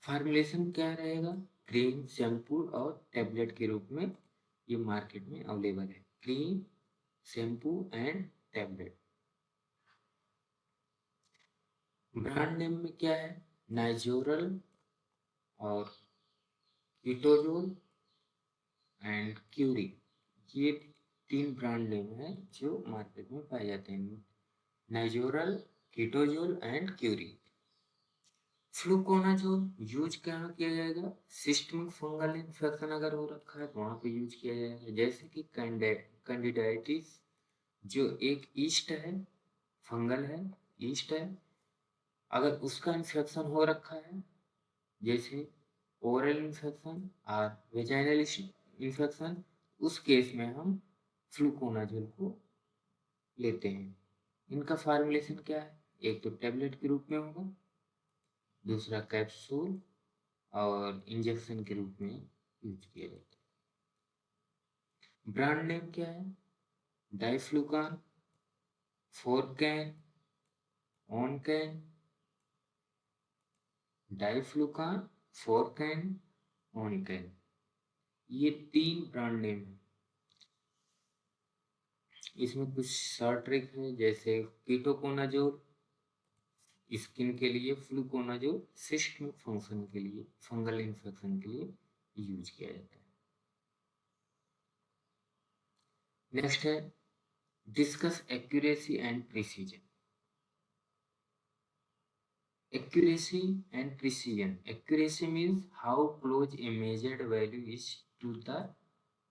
फार्मुलेशन क्या रहेगा, क्रीम, शैम्पू और टैबलेट के रूप में ये मार्केट में अवेलेबल है, cream, shampoo and tablet. Brand name में क्या है, नाइजोरल और कीटोजोल एंड क्यूरी, ये तीन ब्रांड नेम है जो मार्केट में पाए जाते हैं, नाइजोरल, कीटोजोल एंड क्यूरी। फ्लूकोनाजोल यूज कहाँ किया जाएगा, सिस्टमिक फंगल इन्फेक्शन अगर हो रखा है तो वहाँ पे यूज किया जाएगा, जैसे कि कैंडिडाइटिस जो एक ईस्ट है, फंगल है, ईस्ट है, अगर उसका इन्फेक्शन हो रखा है, जैसे ओरल इन्फेक्शन और वेजाइनल इन्फेक्शन, उस केस में हम फ्लूकोनाजोल को लेते हैं। इनका फार्मुलेशन क्या है, एक तो टैबलेट के रूप में होगा, दूसरा कैप्सूल और इंजेक्शन के रूप में यूज किया जाता है। ब्रांड नेम क्या है, डाइफ्लूकान, फोरकैन, ऑनकैन, डाइफ्लूकान, फोरकैन, ऑनकैन, ये तीन ब्रांड नेम है। इसमें कुछ शॉर्ट ट्रिक है, जैसे कीटोकोनाजोल स्किन के लिए, फ्लूकोनाजोल सिस्टमिक फंक्शन के लिए, फंगल इन्फेक्शन के लिए यूज किया जाता है। नेक्स्ट है discuss accuracy and precision. Accuracy and precision. Accuracy means how close a measured value is to the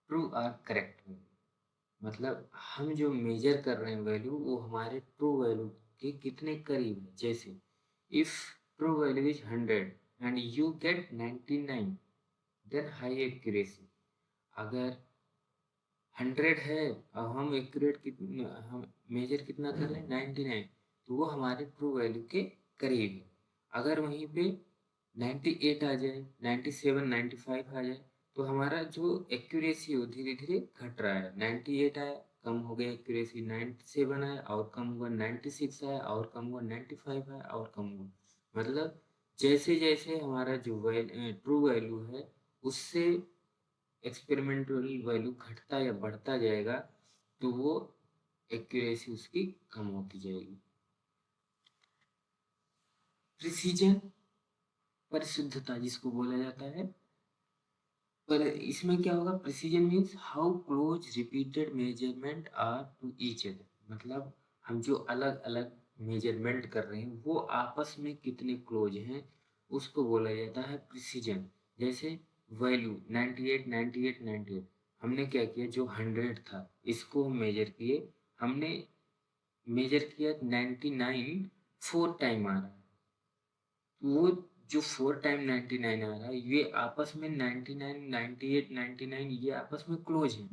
true or correct value. मतलब हम जो मेजर कर रहे हैं वैल्यू वो हमारे ट्रू वैल्यू के कितने करीब है. जैसे if true value is 100 and you get 99, then high accuracy. अगर 100 है और हम एक्यूरेट कितना, हम मेजर कितना कर रहे हैं 99, तो वो हमारे ट्रू वैल्यू के करीब है. अगर वहीं पे 98 आ जाए, 97, 95 आ जाए, तो हमारा जो एक्यूरेसी हो धीरे धीरे घट रहा है. 98 आया, कम हो गया एक्यूरेसी, 97 आया और कम हुआ, 96 आया और कम हुआ, 95 आया और कम हुआ. मतलब जैसे जैसे हमारा जो ट्रू वैल्यू है उससे एक्सपेरिमेंटल वैल्यू घटता या बढ़ता जाएगा, तो वो एक्यूरेसी उसकी कम होती जाएगी. प्रिसीजन, परिशुद्धता जिसको बोला जाता है. पर इसमें क्या होगा, precision means how close repeated measurement are to each other. मतलब हम जो अलग अलग मेजरमेंट कर रहे हैं वो आपस में कितने क्लोज हैं, उसको बोला जाता है प्रिसीजन. जैसे वैल्यू 98, 98, 98, हमने क्या किया, जो 100 था इसको हम मेजर किए, हमने मेजर किया 99 4 टाइम आ रहा है. वो जो 4 टाइम 99 आ रहा है, ये आपस में 99, 98, 99 ये आपस में क्लोज है.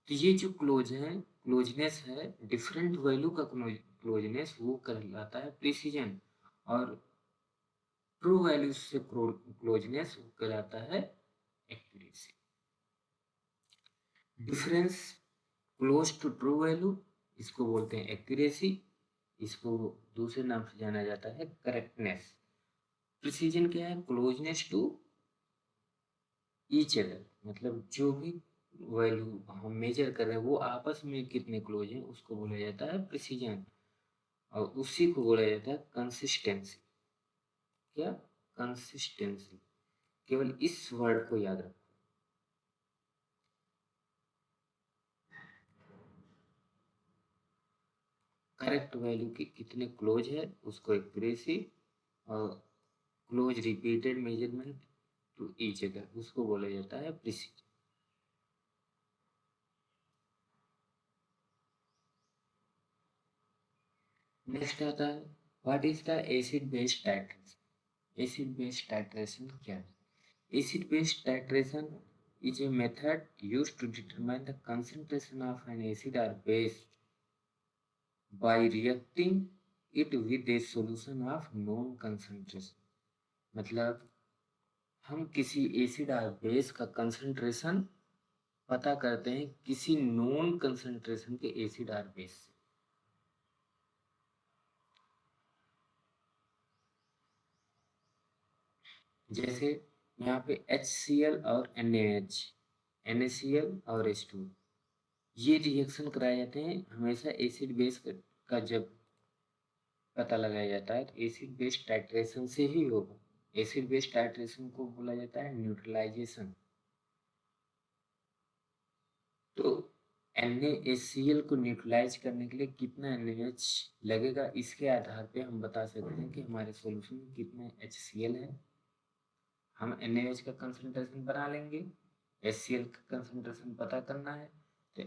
तो ये जो क्लोज है, क्लोजनेस है, डिफरेंट वैल्यू का क्लोजनेस, वो कहलाता है प्रिसीजन. और ट्रू वैल्यू से क्लोजनेस वो कहलाता है accuracy. Difference close to true value, इसको बोलते हैं एक्यूरेसी. इसको दूसरे नाम से जाना जाता है करेक्टनेस. प्रिसीजन क्या है, क्लोजनेस टू ईच अदर. मतलब जो भी वैल्यू हम मेजर कर रहे हैं वो आपस में कितने क्लोज हैं उसको बोला जाता है प्रिसीजन. और उसी को बोला जाता है कंसिस्टेंसी. क्या, कंसिस्टेंसी. केवल इस वर्ड को याद रखो. करेक्ट वैल्यू के कितने क्लोज है उसको एक्यूरेसी, और close repeated measurement to each other उसको बोला जाता है प्रिसीजन. नेक्स्ट आता है, what is the acid base titration. Acid base titration क्या है. Acid base titration is a method used to determine the concentration of an acid or base by reacting it with a solution of known concentration. मतलब हम किसी acid और base का concentration पता करते हैं किसी नोन कंसंट्रेशन के एसिड और बेस से. जैसे यहाँ पे HCl और NaH, NaCl और H2, ये रिएक्शन कराए जाते हैं हमेशा एसिड बेस का जब पता लगाया जाता है, तो एसिड बेस टाइट्रेशन से ही होगा. एसिड बेस टाइट्रेशन को बोला जाता है न्यूट्रलाइजेशन. तो NaHCl को न्यूट्रलाइज करने के लिए कितना NaH लगेगा, इसके आधार पे हम बता सकते हैं कि हमारे सॉल्यूशन में कितना HCl है. हम NaH का कंसंट्रेशन बना लेंगे, HCl का कंसंट्रेशन पता करना है, तो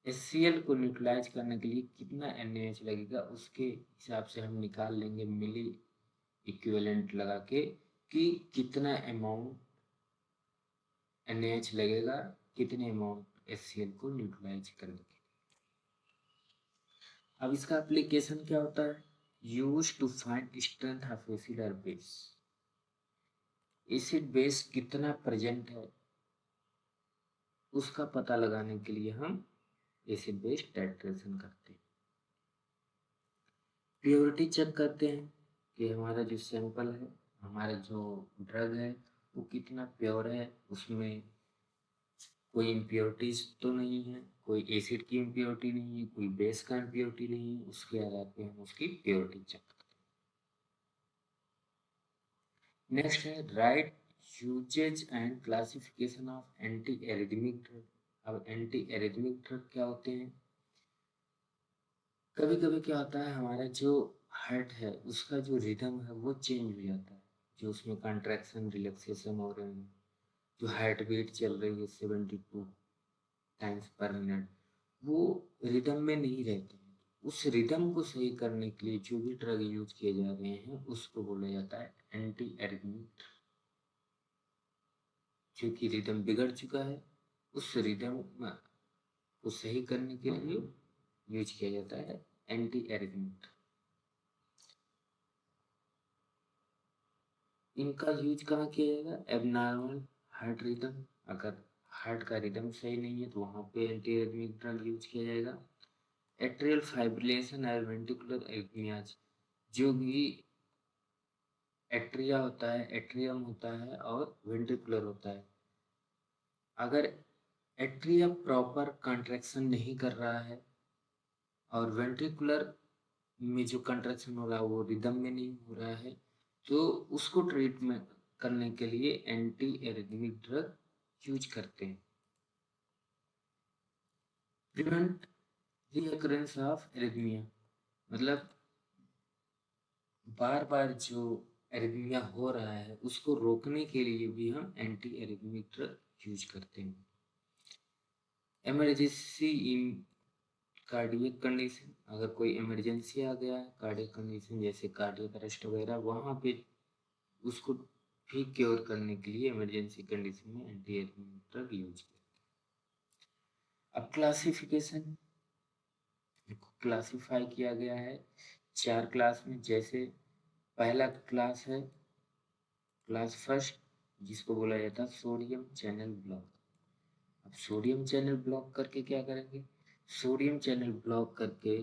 HCl को न्यूट्रलाइज करने के लिए कितना NaH लगेगा उसके हिसाब से हम निकाल लेंगे मिली इक्विवेलेंट लगा के कि कितना अमाउंट NaH लगेगा कितने अमाउंट HCl को न्यूट्रलाइज करने के. अब इसका एप्लीकेशन क्या होता है, use to find strength of acid और बेस. एसिड बेस कितना प्रेजेंट है उसका पता लगाने के लिए हम एसिड बेस टाइट्रेशन करते हैं. प्योरिटी चेक करते हैं कि हमारा जो सैंपल है, हमारा जो ड्रग है वो कितना प्योर है, उसमें कोई इम्प्योरिटीज तो नहीं है, कोई एसिड की इम्प्योरिटी नहीं है, कोई बेस का इम्प्योरिटी नहीं है. उसके आधार पे हम उसकी प्योरिटी चेक करते हैं. नेक्स्ट है write usages and classification of anti arrhythmic drug. अब एंटी एरिथमिक ड्रग क्या होते हैं, कभी कभी क्या होता है, हमारा जो हार्ट है उसका जो रिदम है वो चेंज हो जाता है, जो उसमें कंट्रैक्शन रिलैक्सेशन हो रहे हैं, जो हार्ट बीट चल रही है 72 टाइम्स पर मिनट, वो रिदम में नहीं रहते हैं। उस रिदम को सही करने के लिए जो भी ड्रग यूज किए जा रहे हैं उसको बोला जाता है एंटी एरिथमिक। जो कि रिदम बिगड़ चुका है, उस रिदम को सही करने के लिए यूज किया जाता है एंटी एरिथमिक। इनका यूज कहाँ किया जाएगा? एबनॉर्मल हार्ट रिदम, अगर हार्ट का रिदम सही नहीं है तो वहाँ पे एंटी एरिथमिक ड्रग यूज किया जाएगा। एट्रियल फाइब्रिलेशन और वेंट्रिकुलर एरिथमियाज, जो भी एट्रिया होता है, एट्रियम होता है और वेंट्रिकुलर होता है, अगर एट्रिया प्रॉपर कंट्रैक्शन नहीं कर रहा है और वेंट्रिकुलर में जो कंट्रैक्शन हो रहा है वो रिदम में नहीं हो रहा है, तो उसको ट्रीटमेंट करने के लिए एंटी एरिथमिक ड्रग यूज करते हैं। प्रिवेंट रीअकरेंस ऑफ एरिथमिया, मतलब बार बार जो एरिथमिया हो रहा है उसको रोकने के लिए भी हम एंटी एरिथमिक ड्रग यूज करते हैं। इमरजेंसी इन कार्डियक कंडीशन, अगर कोई इमरजेंसी आ गया है कार्डियक कंडीशन जैसे कार्डियक अरेस्ट वगैरह, वहाँ पे उसको भी क्योर करने के लिए इमरजेंसी कंडीशन में एंटी एरिथमिक ड्रग यूज किया। अब क्लासिफिकेशन को क्लासिफाई किया गया है 4 क्लास में। जैसे पहला क्लास है क्लास फर्स्ट, जिसको बोला जाता है सोडियम चैनल ब्लॉक। अब सोडियम चैनल ब्लॉक करके क्या करेंगे? सोडियम चैनल ब्लॉक करके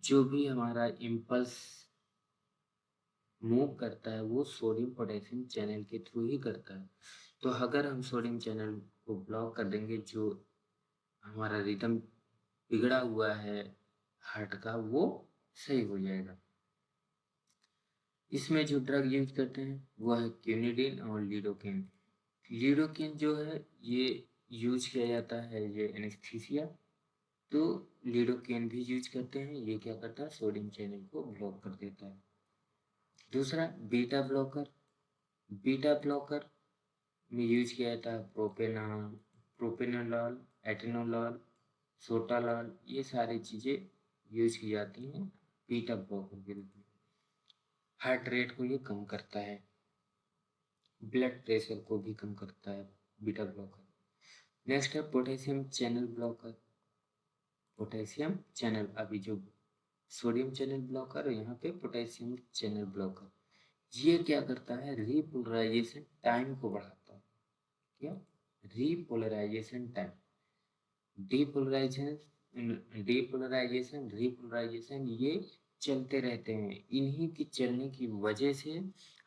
जो भी हमारा इम्पल्स मूव करता है वो सोडियम पोटेशियम चैनल के थ्रू ही करता है। तो अगर हम सोडियम चैनल को ब्लॉक कर देंगे, जो हमारा रिदम बिगड़ा हुआ है हार्ट का वो सही हो जाएगा। इसमें जो ड्रग यूज करते हैं वो है क्विनिडीन और लिडोकेन। लिडोकेन जो है ये यूज किया जाता है ये एनेस्थीसिया, तो लिडोकेन भी यूज करते हैं। ये क्या करता है? सोडियम चैनल को ब्लॉक कर देता है। दूसरा बीटा ब्लॉकर। बीटा ब्लॉकर में यूज किया जाता है प्रोपेनोलॉल, एटेनोलॉल, सोटालॉल, ये सारी चीज़ें यूज की जाती हैं बीटा ब्लॉकर के रूप में। हार्ट रेट को ये कम करता है, ब्लड प्रेशर को भी कम करता है बीटा ब्लॉकर। नेक्स्ट है potassium channel blocker. Potassium channel, अभी जो सोडियम चैनल ब्लॉकर है यहाँ पे पोटेशियम चैनल ब्लॉकर, ये क्या करता है? रीपोलराइजेशन टाइम को बढ़ाता है। क्या? Repolarisation time. रीपोलराइजेशन ये चलते रहते हैं। इन्हीं की चलने की वजह से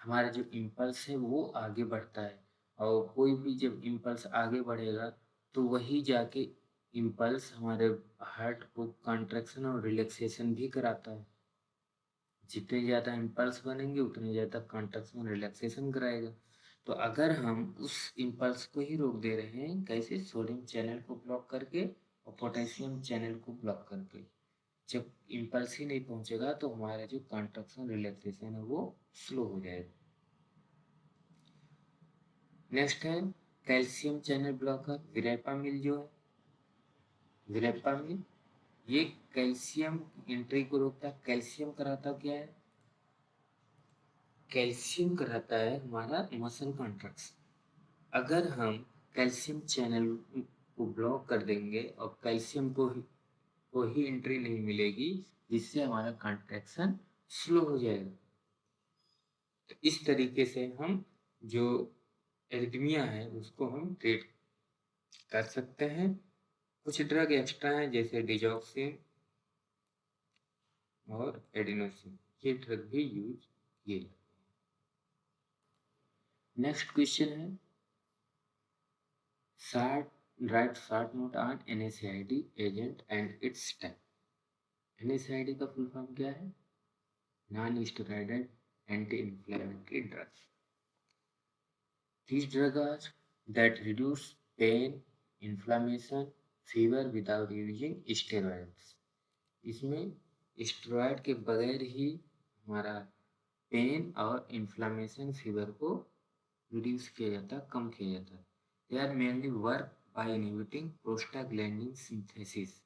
हमारा जो इम्पल्स है वो आगे बढ़ता है, और कोई भी जब इम्पल्स आगे बढ़ेगा तो वही जाके इम्पल्स हमारे हार्ट को कंट्रैक्शन और रिलैक्सेशन भी कराता है। जितने ज़्यादा इम्पल्स बनेंगे उतने ज़्यादा कंट्रैक्शन रिलैक्सेशन कराएगा। तो अगर हम उस इम्पल्स को ही रोक दे रहे हैं, कैसे? सोडियम चैनल को ब्लॉक करके और पोटेशियम चैनल को ब्लॉक करके, जब इम्पल्स ही नहीं पहुंचेगा तो हमारा जो कंट्रैक्शन रिलैक्सेशन है वो स्लो हो जाएगा। नेक्स्ट है कैल्शियम चैनल ब्लॉकर, विरेपामिल जो है, विरेपामिल ये कैल्शियम एंट्री को रोकता है। कैल्शियम कराता क्या है? कैल्शियम कराता है हमारा मसल कॉन्ट्रैक्शन। अगर हम कैल्शियम चैनल को ब्लॉक कर देंगे और कैल्शियम को ही एंट्री नहीं मिलेगी, जिससे हमारा कॉन्ट्रैक्शन स्लो हो जाएगा। तो इस तरीके से हम जो एरिथमिया है उसको हम ट्रीट कर सकते हैं। कुछ ड्रग एक्स्ट्रा हैं जैसे डिजॉक्सिन और एडिनोसिन, ये ड्रग भी यूज किए जाते हैं। नेक्स्ट क्वेश्चन है short right short note on NSAID agent and it's type. NSAID का फुल फॉर्म क्या है? Non steroidal anti inflammatory drug. These drugs are that reduce pain, inflammation, fever without using steroids. इसमें steroid के बगैर ही हमारा pen और inflammation fever को reduce किया जाता है, कम किया जाता है। They are mainly work by inhibiting prostaglandin synthesis.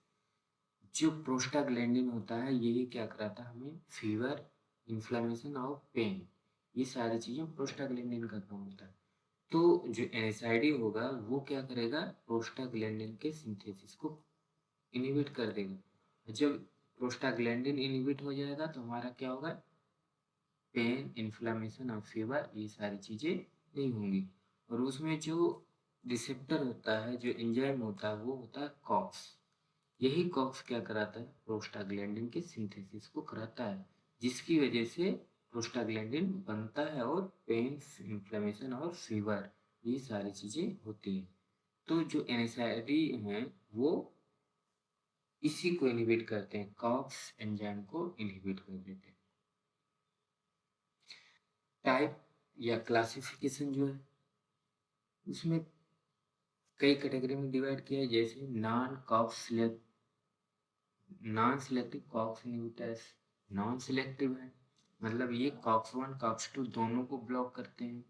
जो प्रोस्टाग्लैंडिन होता है यही क्या कराता है हमें, फीवर, इन्फ्लामेशन और पेन, ये सारी चीजें प्रोस्टाग्लैंडिन का काम होता है। तो जो एनएसआईडी होगा वो क्या करेगा, प्रोस्टाग्लैंडिन के सिंथेसिस को इनहिबिट कर देगा। जब प्रोस्टाग्लैंडिन इनहिबिट हो जाएगा तो हमारा क्या होगा, पेन, इन्फ्लामेशन और फीवर, ये सारी चीजें नहीं होंगी। और उसमें जो रिसेप्टर होता है, जो एंजाइम होता है, वो होता है कॉक्स। यही कॉक्स क्या कराता है, प्रोस्टाग्लैंडिन के सिंथेसिस को कराता है, जिसकी वजह से प्रोस्टाग्लैंडिन बनता है और पेन, इन्फ्लेमेशन और फीवर, ये सारी चीजें होती हैं। तो जो एनएसआईडी हैं वो इसी को इनहिबिट करते हैं, कॉक्स एंजाइम को इनहिबिट कर देते हैं। टाइप या क्लासिफिकेशन जो है उसमें कई कैटेगरी में डिवाइड किया है, जैसे non selective COX inhibitors non selective है, मतलब ये कॉक्स 1 कॉक्स 2 दोनों को ब्लॉक करते हैं।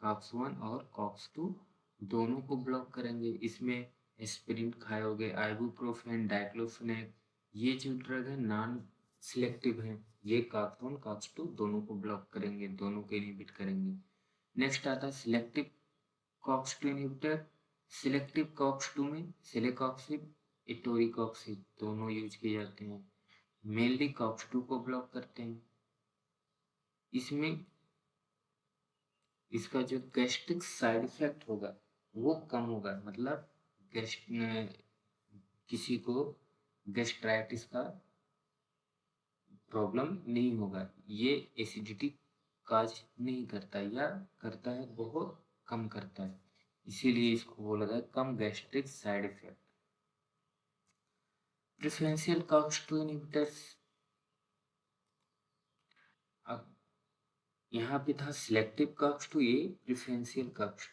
कॉक्स 1 और कॉक्स 2 दोनों को ब्लॉक करेंगे। इसमें एस्पिरिन खाओगे, आइबुप्रोफेन, डाइक्लोफेनेक, ये जो ड्रग है नॉन सिलेक्टिव है, ये कॉक्स 1 कॉक्स 2 दोनों को ब्लॉक करेंगे, दोनों को इनहिबिट करेंगे। नेक्स्ट आता है selective COX 2 inhibitor. Selective COX 2 में सेलेकॉक्सिब, इटोरिकॉक्सिब दोनों यूज किए जाते हैं। मेनली कॉक्स 2 को ब्लॉक करते हैं। इसमें इसका जो गैस्ट्रिक साइड इफेक्ट होगा वो कम होगा, मतलब किसी को गैस्ट्राइटिस का प्रॉब्लम नहीं होगा। ये एसिडिटी काज नहीं करता, या करता है बहुत कम करता है, इसीलिए इसको बोला जाए कम gastric side effect. Preferential COX 2 inhibitors, अब यहाँ पे था सिलेक्टिव कॉक्स 2, ये प्रेफरेंशियल कॉक्स 2,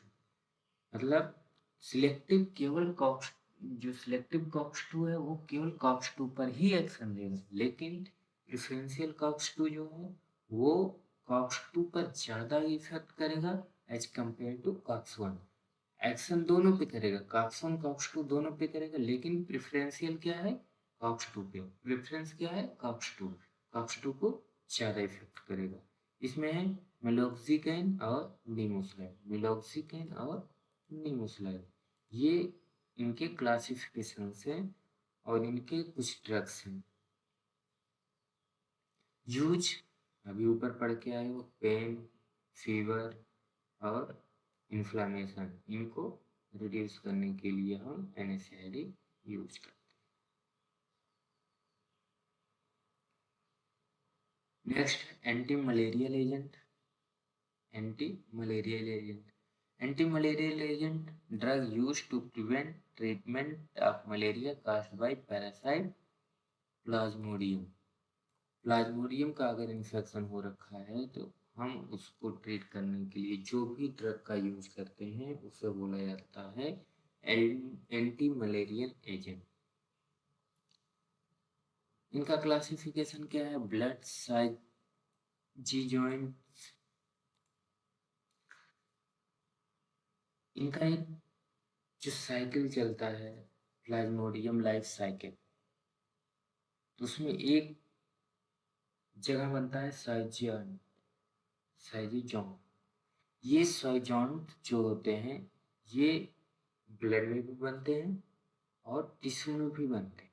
मतलब सिलेक्टिव केवल कॉक्स, जो सिलेक्टिव कॉक्स 2 है वो केवल कॉक्स 2 पर ही एक्शन देगा, लेकिन प्रेफरेंशियल कॉक्स 2 जो है वो कॉक्स 2 पर ज़्यादा इफेक्ट करेगा as compare to COX 1। Action दोनों पे करेगा, कॉक्स 1 कॉक्स 2 दोनों पे करेगा, लेकिन प्रेफरेंशियल क्या है, कॉक्स 2 पे। प्रेफरेंस क्या है, कॉक्स 2 को ज़्यादा इफेक्ट करेगा। इसमें है मेलोक्सिकैन और निमोसुलाइड, ये इनके क्लासिफिकेशन हैं और इनके कुछ ड्रग्स हैं। यूज अभी ऊपर पढ़ के आए हो, पेन, फीवर और इन्फ्लामेशन, इनको रिड्यूस करने के लिए हम एनएसएआईडी यूज करते हैं। Next, anti malarial agent. Anti-malarial agent, drug used to prevent treatment of malaria caused by parasite Plasmodium. Plasmodium का अगर इन्फेक्शन हो रखा है तो हम उसको ट्रीट करने के लिए जो भी ड्रग का यूज करते हैं उसे बोला जाता है एंटी मलेरियल एजेंट। इनका क्लासिफिकेशन क्या है, ब्लड साइजिजोइन, इनका एक जो साइकिल चलता है प्लाज्मोडियम लाइफ साइकिल, तो उसमें एक जगह बनता है साइजिजोन। ये साइजोन जो होते हैं ये ब्लड में भी बनते हैं और टिश्यू में भी बनते हैं,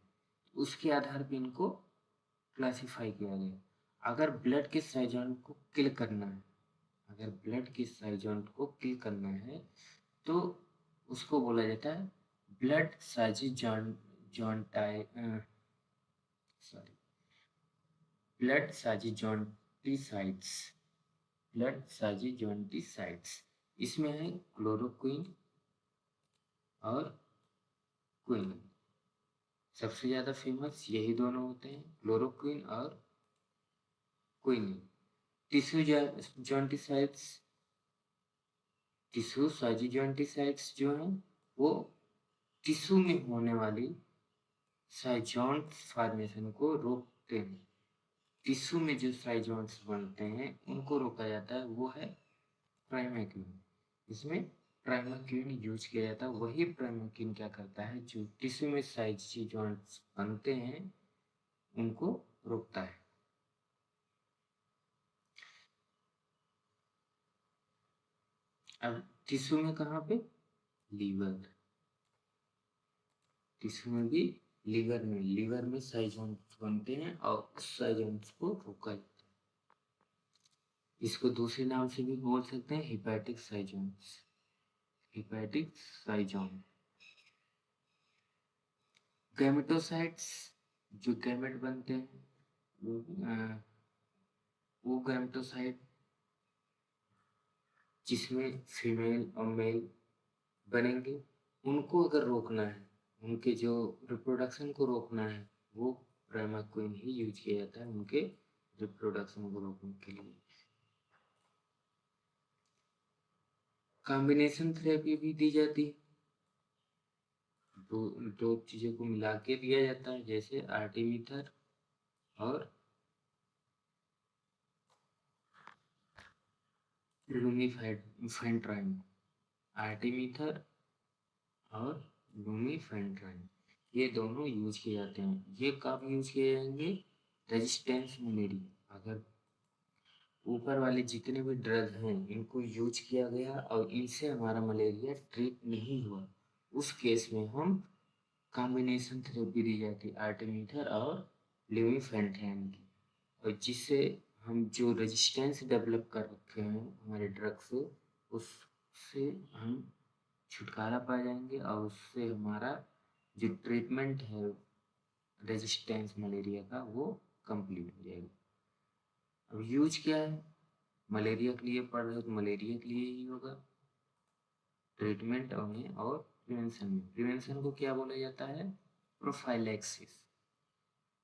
उसके आधार पर इनको क्लासिफाई किया गया। अगर ब्लड के साइजोन को किल करना है, तो उसको बोला जाता है ब्लड साजिजोंटिसाइड्स। इसमें है क्लोरोक्विन और क्विन, सबसे ज्यादा फेमस यही दोनों होते हैं, क्लोरोक्विन और क्विन। टिश्यू साजिजोंटिसाइड्स जो हैं वो टिश्यू में होने वाली साइजोन फॉर्मेशन को रोकते हैं, टिश्यू में जो साइजोन्स बनते हैं उनको रोका जाता है, वो है प्राइमेक्विन। इसमें प्राइमेक्विन यूज किया जाता है। वही प्राइमेक्विन क्या करता है, जो टिश्यू में साइजोन्स बनते हैं उनको रोकता है। अब टिश्यू में कहाँ पे, लीवर, टिश्यू में भी लीवर में साइजोन्स बनते हैं और उस साइजोन्स को रोका जाता है। इसको दूसरे नाम से भी बोल सकते हैं हिपैटिक साइजोन्स, हिपैटिक साइजोन। गैमेटोसाइट्स, जो गैमेट बनते हैं वो गैमेटोसाइट जिसमें फीमेल और मेल बनेंगे, उनको अगर रोकना है, उनके जो रिप्रोडक्शन को रोकना है, वो प्राइमेक्विन ही यूज किया जाता है उनके रिप्रोडक्शन को रोकने के लिए। कॉम्बिनेशन थेरेपी भी दी जाती है, दो चीजों को मिला के दिया जाता है, जैसे आर्टिमीथर और लुमीफेंट्राइन, आर्टिमीथर और लुमीफेंट्राइन, ये दोनों यूज किए जाते हैं। ये कब यूज किए जाएंगे, रेजिस्टेंस मलेरिया, अगर ऊपर वाले जितने भी ड्रग हैं इनको यूज किया गया और इनसे हमारा मलेरिया ट्रीट नहीं हुआ, उस केस में हम कॉम्बिनेशन थेरेपी दी जाती है आर्टिमीटर और लुमीफेंट्राइन की, और जिससे हम जो रेजिस्टेंस डेवलप कर रखे हैं हमारे ड्रग से, उससे हम छुटकारा पा जाएंगे और उससे हमारा जो ट्रीटमेंट है रेजिस्टेंस मलेरिया का वो कंप्लीट हो जाएगा। अब यूज क्या है, मलेरिया के लिए पढ़ रहे हो तो मलेरिया के लिए ही होगा, ट्रीटमेंट में और प्रिवेंशन में। प्रिवेंशन को क्या बोला जाता है, प्रोफाइलैक्सिस।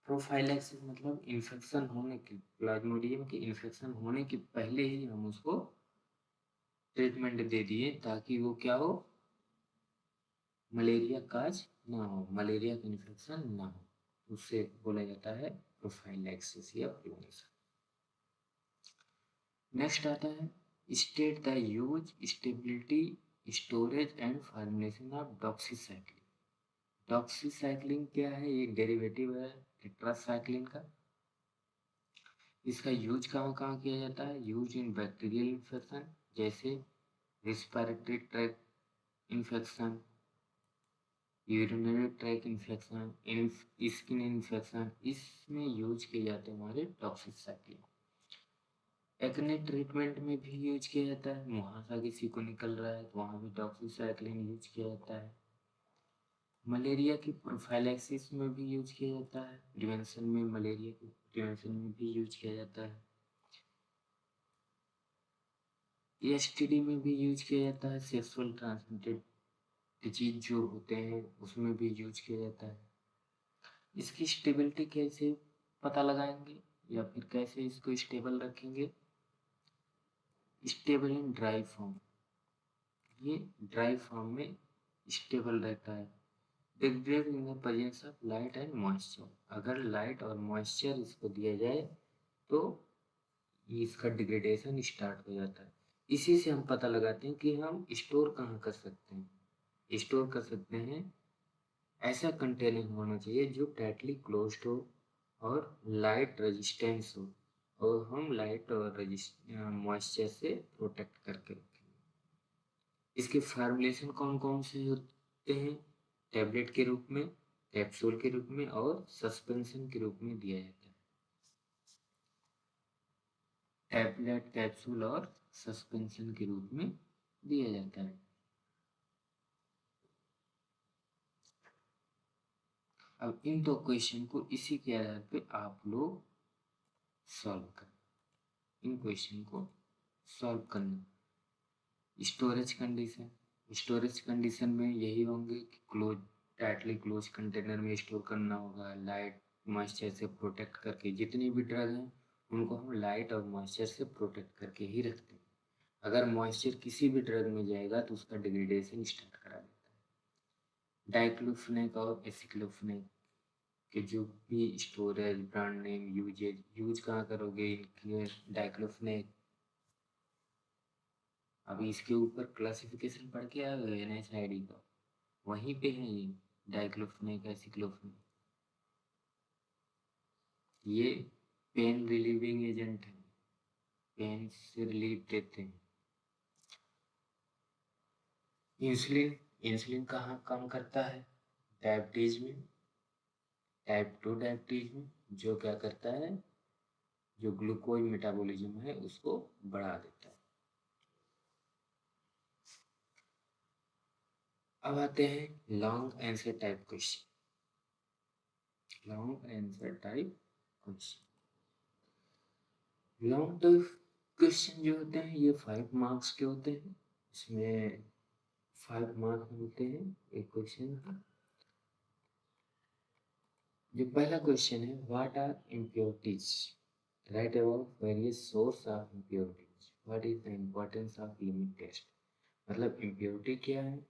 प्रोफाइलैक्सिस मतलब इन्फेक्शन होने के, प्लाज्मोडियम के इन्फेक्शन होने के पहले ही हम उसको ट्रीटमेंट दे दिए ताकि वो क्या हो, मलेरिया काज ना हो, मलेरिया का इन्फेक्शन ना हो, उससे बोला जाता है प्रोफाइलैक्सिस या प्रिवेंशन। नेक्स्ट आता है state the use, stability, storage and formulation of doxycycline. Doxycycline क्या है, ये डेरिवेटिव है टेट्रासाइक्लिन का। इसका यूज कहाँ कहाँ किया जाता है, यूज इन बैक्टीरियल इन्फेक्शन जैसे respiratory tract infection, urinary tract infection, skin infection, इसमें यूज किए जाते हैं हमारे डॉक्सीसाइक्लिन। एक्ने ट्रीटमेंट में भी यूज किया जाता है, मुहासा किसी को निकल रहा है तो वहाँ भी डॉक्सीसाइक्लिन यूज किया जाता है। मलेरिया की प्रोफाइलैक्सिस में भी यूज किया जाता है, प्रिवेंशन में, मलेरिया की प्रिवेंशन में भी यूज किया जाता है। एसटीडी में भी यूज किया जाता है, सेक्सुअल ट्रांसमिटेड डिजीज जो होते हैं उसमें भी यूज किया जाता है। इसकी स्टेबिलिटी कैसे पता लगाएंगे या फिर कैसे इसको स्टेबल रखेंगे, स्टेबल इन ड्राई फॉर्म, ये ड्राई फॉर्म में स्टेबल रहता है। Degrade in the presence of light and moisture, अगर लाइट और मॉइस्चर इसको दिया जाए तो इसका डिग्रेडेशन स्टार्ट हो जाता है। इसी से हम पता लगाते हैं कि हम स्टोर कहाँ कर सकते हैं। स्टोर कर सकते हैं, ऐसा कंटेनर होना चाहिए जो टाइटली क्लोज्ड हो और लाइट रेजिस्टेंस हो, और हम लाइट और मॉइस्चर से प्रोटेक्ट करके रखें। इसके फार्मूलेशन कौन कौन से होते हैं, टैबलेट के रूप में, कैप्सूल के रूप में और सस्पेंशन के रूप में दिया जाता है। टैबलेट, कैप्सूल और सस्पेंशन के रूप में दिया जाता है। अब इन दो क्वेश्चन को इसी के आधार पे आप लोग सॉल्व करें। इन क्वेश्चन को सॉल्व करना, स्टोरेज कंडीशन, स्टोरेज कंडीशन में यही होंगे कि क्लोज, टाइटली क्लोज कंटेनर में स्टोर करना होगा, लाइट मॉइस्चर से प्रोटेक्ट करके। जितनी भी ड्रग हैं उनको हम लाइट और मॉइस्चर से प्रोटेक्ट करके ही रखते हैं। अगर मॉइस्चर किसी भी ड्रग में जाएगा तो उसका डिग्रेडेशन स्टार्ट करा देता है। डाइक्लोफिनेक और एसिक्लोफिनेक, कि जो भी स्टोरेज, ब्रांड नेम, यूज कहाँ करोगे इनके डाइक्लोफिनेक। अभी इसके ऊपर क्लासिफिकेशन पढ़ के आए हो NICID का, वहीं पे है ये डाइक्लोफिनेक, एसिक्लोफिनेक। ये पेन रिलीविंग एजेंट है, पेन से रिलीफ देते हैं। इंसुलिन, इंसुलिन कहाँ काम करता है? डायबिटीज में, टाइप 2 डायबिटीज में, जो क्या करता है, जो ग्लूकोज मेटाबॉलिज्म है उसको बढ़ा देता है। अब आते हैं long answer type question. Long answer type question, long type question जो होते हैं ये 5 मार्क्स के होते हैं। इसमें 5 मार्क्स होते हैं एक क्वेश्चन का। जो पहला क्वेश्चन है, what are impurities, write about various source of impurities, what is the importance of limit test. मतलब इम्प्योरिटी क्या है,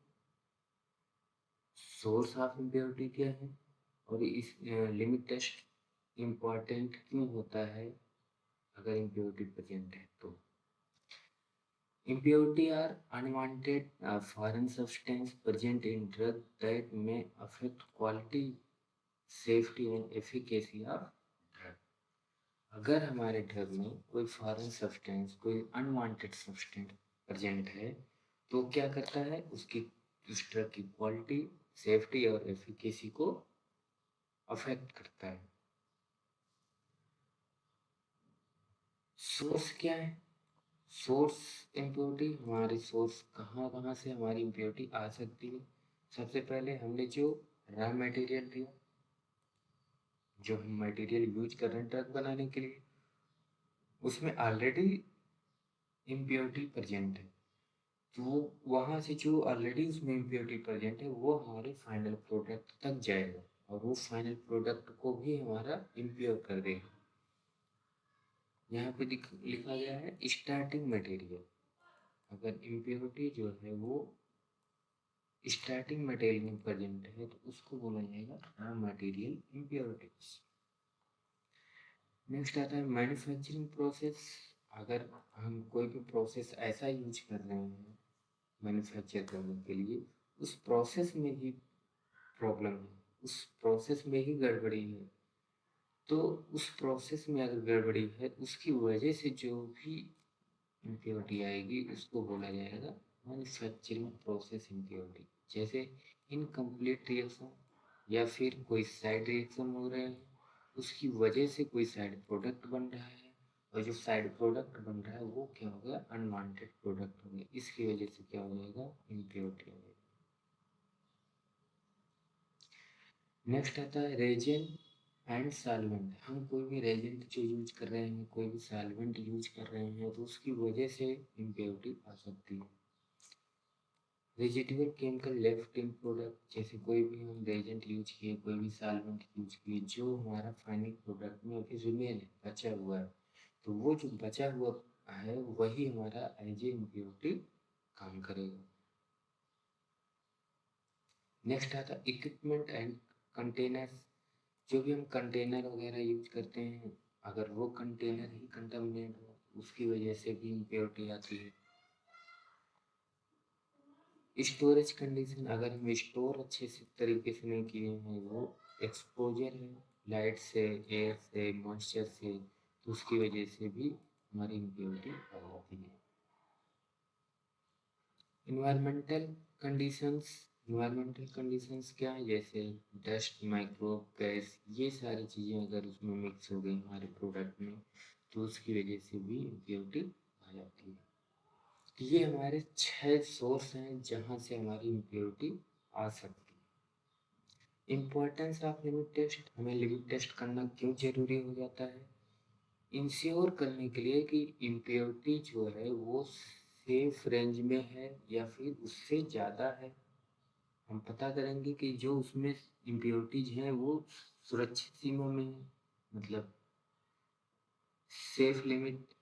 सोर्स ऑफ इम्प्योरिटी क्या है, और इस लिमिट टेस्ट इम्पॉर्टेंट क्यों होता है अगर इम्प्योरिटी प्रेजेंट है तो। Impurity are unwanted foreign substance present in drug that may affect quality, safety and efficacy of drug। अगर हमारे ड्रग में कोई फॉरेन सब्सटेंस, कोई अनवांटेड सब्सटेंस प्रेजेंट है तो क्या करता है, उसकी उस ड्रग की क्वालिटी, सेफ्टी और एफिकेसी को अफेक्ट करता है। सोर्स क्या है? सोर्स इम्प्योरिटी, हमारी सोर्स कहाँ कहाँ से हमारी इम्प्योरिटी आ सकती है। सबसे पहले हमने जो रॉ मटेरियल लिया, जो हम मटेरियल यूज कर रहे हैं ड्रग बनाने के लिए, उसमें ऑलरेडी इम्प्योरिटी प्रेजेंट है, तो वहाँ से जो ऑलरेडी उसमें इम्प्योरिटी प्रेजेंट है वो हमारे फाइनल प्रोडक्ट तक जाएगा और वो फाइनल प्रोडक्ट को भी हमारा इम्प्योर कर देगा। यहाँ पे लिखा गया है स्टार्टिंग मटेरियल। अगर इम्प्योरिटी जो है वो स्टार्टिंग मटेरियल में प्रेजेंट है तो उसको बोला जाएगा रॉ मटेरियल इम्प्योरिटीज। नेक्स्ट आता है मैन्युफैक्चरिंग प्रोसेस। अगर हम कोई भी प्रोसेस ऐसा यूज कर रहे हैं मैन्युफैक्चर करने के लिए, उस प्रोसेस में ही प्रॉब्लम है, उस प्रोसेस में ही गड़बड़ी है, तो उस प्रोसेस में अगर गड़बड़ी है उसकी वजह से जो भी इम्प्योरिटी आएगी उसको बोला जाएगा मैन्युफैक्चरिंग प्रोसेस इम्प्योरिटी। जैसे इनकम्प्लीट रिएक्शन या फिर कोई साइड रिएक्शन हो रहे हैं, उसकी वजह से कोई साइड प्रोडक्ट बन रहा है और जो साइड प्रोडक्ट बन रहा है वो क्या हो गया, अनवांटेड प्रोडक्ट हो गया, इसकी वजह से क्या हो जाएगा, इम्प्योरिटी हो जाएगी। नेक्स्ट आता है रेजेंट एंड सॉल्वेंट। हम कोई भी रेजेंट जो यूज कर रहे हैं, कोई भी सॉल्वेंट यूज कर रहे हैं तो उसकी वजह से इम्प्योरिटी आ सकती है। Residual chemical left in product, जैसे कोई भी हम रेजेंट यूज किए, कोई भी सॉल्वेंट यूज किए, जो हमारा फाइनल प्रोडक्ट में अभी रिमेन है, बचा हुआ है, तो वो जो बचा हुआ है वही हमारा एज ए इम्प्योरिटी काम करेगा। नेक्स्ट आता है इक्विपमेंट एंड कंटेनर्स। जो भी हम कंटेनर वगैरह यूज करते हैं, अगर वो कंटेनर ही कंटामिनेट हो उसकी वजह से भी इम्प्योरिटी आती है। स्टोरेज कंडीशन, अगर हम स्टोर अच्छे से तरीके से नहीं किए हैं, वो एक्सपोजर है लाइट से, एयर से, मॉइस्चर से, तो उसकी वजह से भी हमारी इम्प्योरिटी आ जाती है। इन्वायरमेंटल कंडीशंस, इन्वायरमेंटल कंडीशंस क्या है, जैसे डस्ट, माइक्रोब, गैस, ये सारी चीज़ें अगर उसमें मिक्स हो गई हमारे प्रोडक्ट में तो उसकी वजह से भी इम्प्योरिटी आ जाती है। तो ये हमारे 6 सोर्स हैं जहाँ से हमारी इम्प्योरिटी आ सकती है। इम्पोर्टेंस ऑफ लिमिट टेस्ट, हमें लिमिट टेस्ट करना क्यों जरूरी हो जाता है, इंश्योर करने के लिए कि इम्प्योरिटी जो है वो सेफ रेंज में है या फिर उससे ज़्यादा है। हम पता करेंगे कि जो उसमें इम्प्योरिटीज हैं वो सुरक्षित सीमा में है, मतलब सेफ लिमिट,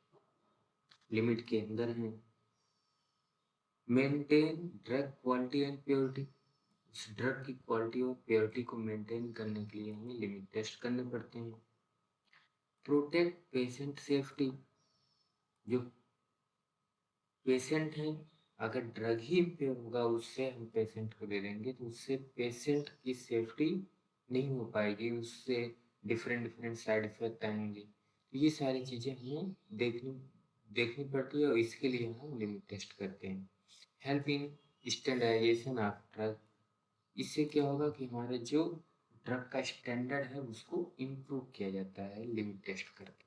लिमिट के अंदर है। Maintain drug quality and purity, उस ड्रग की क्वालिटी और प्योरिटी को मेंटेन करने के लिए हमें लिमिट टेस्ट करने पड़ते हैं। प्रोटेक्ट पेशेंट सेफ्टी, जो पेशेंट है अगर ड्रग ही इम्पेयर होगा उससे हम पेशेंट को दे देंगे तो उससे पेशेंट की सेफ्टी नहीं हो पाएगी, उससे डिफरेंट साइड इफेक्ट आएंगे। तो ये सारी चीज़ें हमें देखनी पड़ती है और इसके लिए हम लिमिट टेस्ट करते हैं। Help in standardisation of drug, इससे क्या होगा कि हमारे जो ड्रग का स्टैंडर्ड है उसको इम्प्रूव किया जाता है लिमिट टेस्ट करके।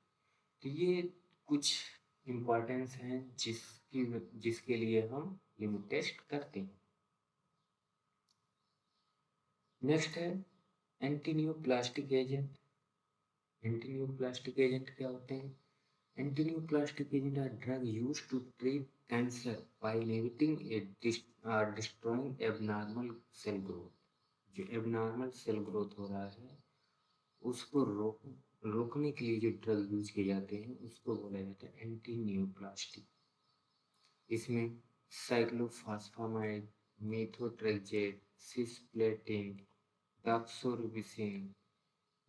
तो ये कुछ इम्पोर्टेंस हैं जिसके लिए हम लिमिट टेस्ट करते हैं। नेक्स्ट है एंटीन्यूप्लास्टिक एजेंट। एंटीन्यूप्लास्टिक एजेंट क्या होते हैं? Antineoplastic agent are drug used to treat cancer by inhibiting और डिस्ट्रॉइंग एबनॉर्मल सेल ग्रोथ। जो एबनॉर्मल सेल ग्रोथ हो रहा है उसको रोकने के लिए जो ड्रग यूज किए जाते हैं उसको बोला जाता है एंटीन्यूप्लास्टिक। इसमें साइक्लोफॉस्फामाइड, मेथोट्रेक्सेट, सिस्प्लेटिन, डॉक्सोरिबोसिन,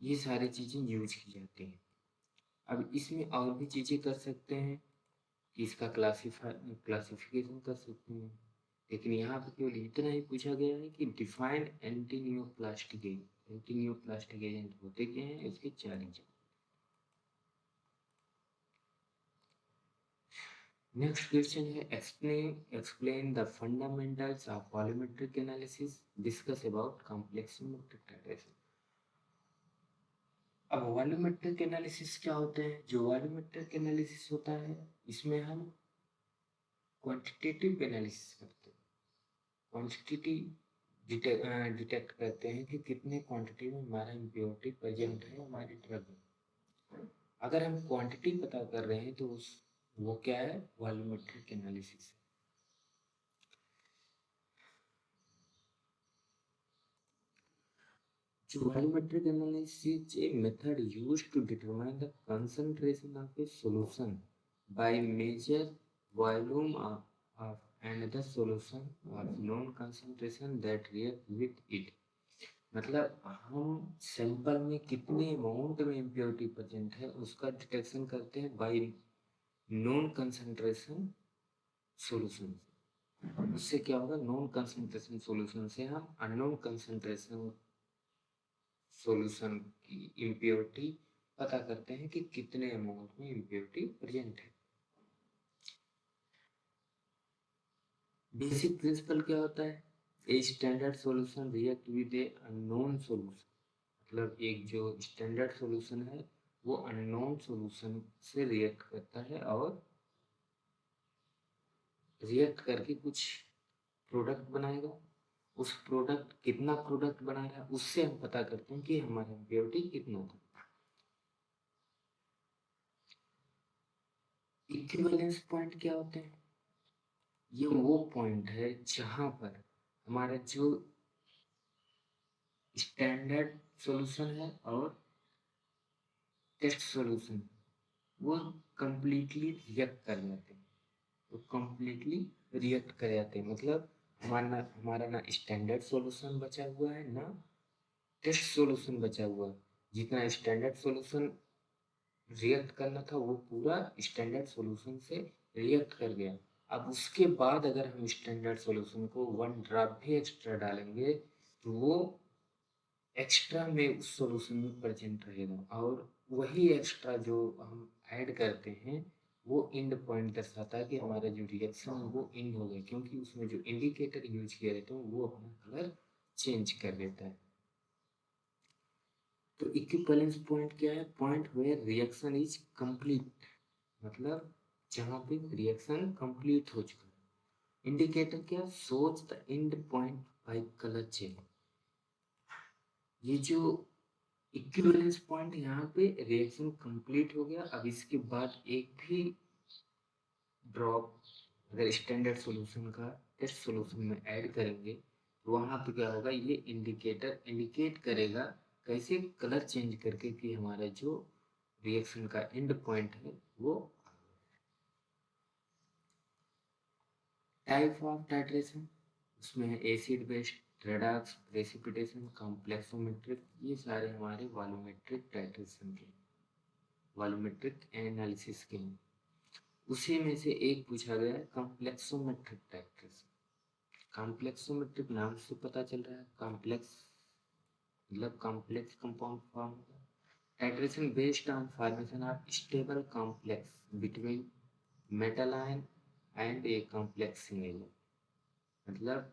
ये सारी चीज़ें यूज की जाती हैं। अब इसमें और भी चीज़ें कर सकते हैं कि इसका क्लासिफिकेशन कर सकते हैं, लेकिन यहाँ पे केवल इतना ही पूछा गया है कि डिफाइन एंटीन्यूप्लास्टिक एजेंट। एंटीन्यूप्लास्टिक एजेंट होते क्या हैं, इसके चार एग्जाम्पल। नेक्स्ट क्वेश्चन है explain the fundamentals of volumetric analysis, discuss about complex symmetric titration. अब वॉल्यूमेट्रिक एनालिसिस क्या होते हैं? जो वॉल्यूमेट्रिक एनालिसिस होता है इसमें हम क्वांटिटेटिव एनालिसिस करते हैं। क्वांटिटी डिटेक्ट करते हैं कि कितने क्वांटिटी में हमारा इम्प्योरिटी प्रेजेंट है हमारे ड्रग में। अगर हम क्वांटिटी पता कर रहे हैं तो वो क्या है? Volumetric analysis. So volumetric analysis is a method used to determine the concentration of a solution by measure volume of and the solution of known concentration that react with it। मतलब हम सैंपल में कितने amount में impurity present है उसका detection करते हैं bye non concentration solution. उससे क्या होगा? नॉन कंसंट्रेशन सॉल्यूशन से हम अननोन कंसंट्रेशन सॉल्यूशन की इम्प्योरिटी पता करते हैं कि कितने अमाउंट में इम्प्योरिटी प्रेजेंट है। बेसिक प्रिंसिपल क्या होता है? A standard solution react with a unknown solution, मतलब एक जो स्टैंडर्ड सॉल्यूशन है वो अननोन सॉल्यूशन से रिएक्ट करता है और रिएक्ट करके कुछ प्रोडक्ट बनाएगा। उस प्रोडक्ट कितना प्रोडक्ट बना रहा है उससे हम पता करते हैं कि हमारा इम्प्योरिटी कितना था। इक्विवेलेंस पॉइंट क्या होते हैं? ये वो पॉइंट है जहां पर हमारा जो स्टैंडर्ड सॉल्यूशन है और टेस्ट सॉल्यूशन वो कंप्लीटली रिएक्ट कर जाते हैं। वो कंप्लीटली रिएक्ट कर जाते हैं, मतलब हमारा ना स्टैंडर्ड सॉल्यूशन बचा हुआ है ना टेस्ट सॉल्यूशन बचा हुआ है। जितना स्टैंडर्ड सॉल्यूशन रिएक्ट करना था वो पूरा स्टैंडर्ड सॉल्यूशन से रिएक्ट कर गया। अब उसके बाद अगर हम स्टैंडर्ड सॉल्यूशन को 1 ड्रॉप भी एक्स्ट्रा डालेंगे तो वो एक्स्ट्रा में उस सॉल्यूशन में प्रेजेंट रहेगा और वही एक्स्ट्रा जो हम ऐड करते हैं वो एंड पॉइंट दर्शाता है कि हमारा जो रिएक्शन है वो एंड हो गया, क्योंकि उसमें जो इंडिकेटर यूज किया रहता है वो अपना कलर चेंज कर देता है। तो इक्विवेलेंस पॉइंट क्या है? Point where reaction is complete, मतलब जहाँ पे रिएक्शन कंप्लीट हो चुका है। इंडिकेटर क्या? सोच the end point by colour change. ये जो इक्विवेलेंस पॉइंट यहाँ पे रिएक्शन कंप्लीट हो गया, अब इसके बाद एक भी ड्रॉप अगर स्टैंडर्ड सॉल्यूशन का टेस्ट सॉल्यूशन में ऐड करेंगे तो वहाँ पे क्या होगा? ये इंडिकेटर इंडिकेट करेगा कैसे? कलर चेंज करके कि हमारा जो रिएक्शन का एंड पॉइंट है वो। टाइप ऑफ टाइट्रेशन उसमें है acid based, redox, precipitation, complexometric, ये सारे हमारे वॉल्यूमेट्रिक टाइट्रेशन के, वॉल्यूमेट्रिक एनालिसिस के हैं। उसी में से एक पूछा गया है कॉम्प्लेक्सोमेट्रिक टाइट्रेशन। कॉम्प्लेक्सोमेट्रिक नाम से पता चल रहा है कॉम्प्लेक्स मतलब कॉम्प्लेक्स कंपाउंड फॉर्म होगा। Titration based on formation of stable complex between metal ion and a complex single, मतलब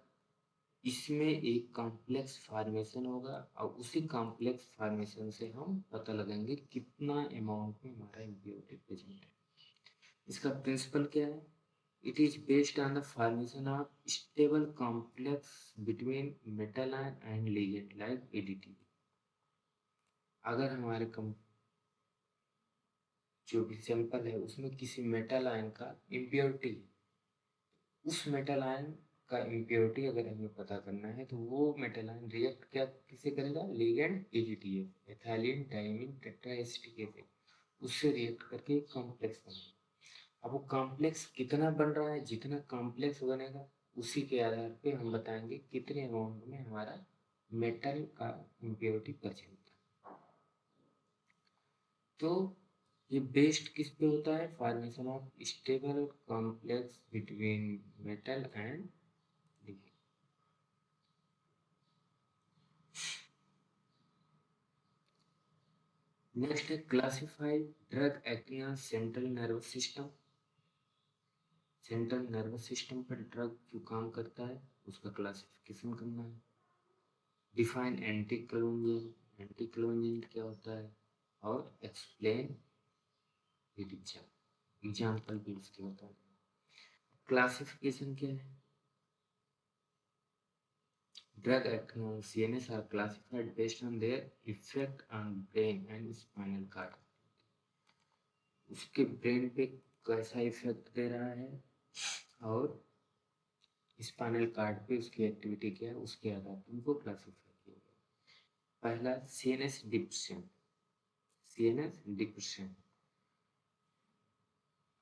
इसमें एक कॉम्प्लेक्स फॉर्मेशन होगा और उसी कॉम्प्लेक्स फॉर्मेशन से हम पता लगाएंगे कितना अमाउंट में हमारा इम्प्योरिटी प्रेजेंट है। इसका प्रिंसिपल क्या है? It is based on the formation of stable complex between metal ion and ligand like ADT. अगर हमारे जो भी सैंपल है उसमें किसी मेटल आयन का इम्प्योरिटी, उस मेटल आयन का इम्प्योरिटी अगर हमें पता करना है तो वो मेटल आयन रिएक्ट क्या किसे करेगा? लिगेंड एजीटीएफ, एथिलीन डाइमीन टेट्राएसिटिक, उससे रिएक्ट करके कॉम्प्लेक्स बनेगा। अब वो कॉम्प्लेक्स कितना बन रहा है, जितना कॉम्प्लेक्स बनेगा उसी के आधार पे हम बताएंगे कितने अमाउंट में हमारा मेटल का इम्प्योरिटी प्रेजेंट है। तो ये बेस्ड किस पे होता है? Formation of stable complex between metal and ligand. Next है classify drug acting on central nervous system. Central nervous system पर ड्रग जो काम करता है उसका क्लासिफिकेशन करना है। डिफाइन एंटीक्लोंजिन, एंटीक्लोंजिन क्या होता है, और एक्सप्लेन एग्जाम्पल भी इसके होता है। क्लासिफिकेशन क्या है? Drug acting on CNS are classified based on their effect on brain and spinal cord. उसके ब्रेन पे कैसा इफेक्ट दे रहा है और स्पाइनल कार्ड पे उसकी एक्टिविटी क्या है, उसके आधार पर उनको क्लासिफाई किया गया। पहला सीएनएस डिप्रेशन। सीएनएस डिप्रेशन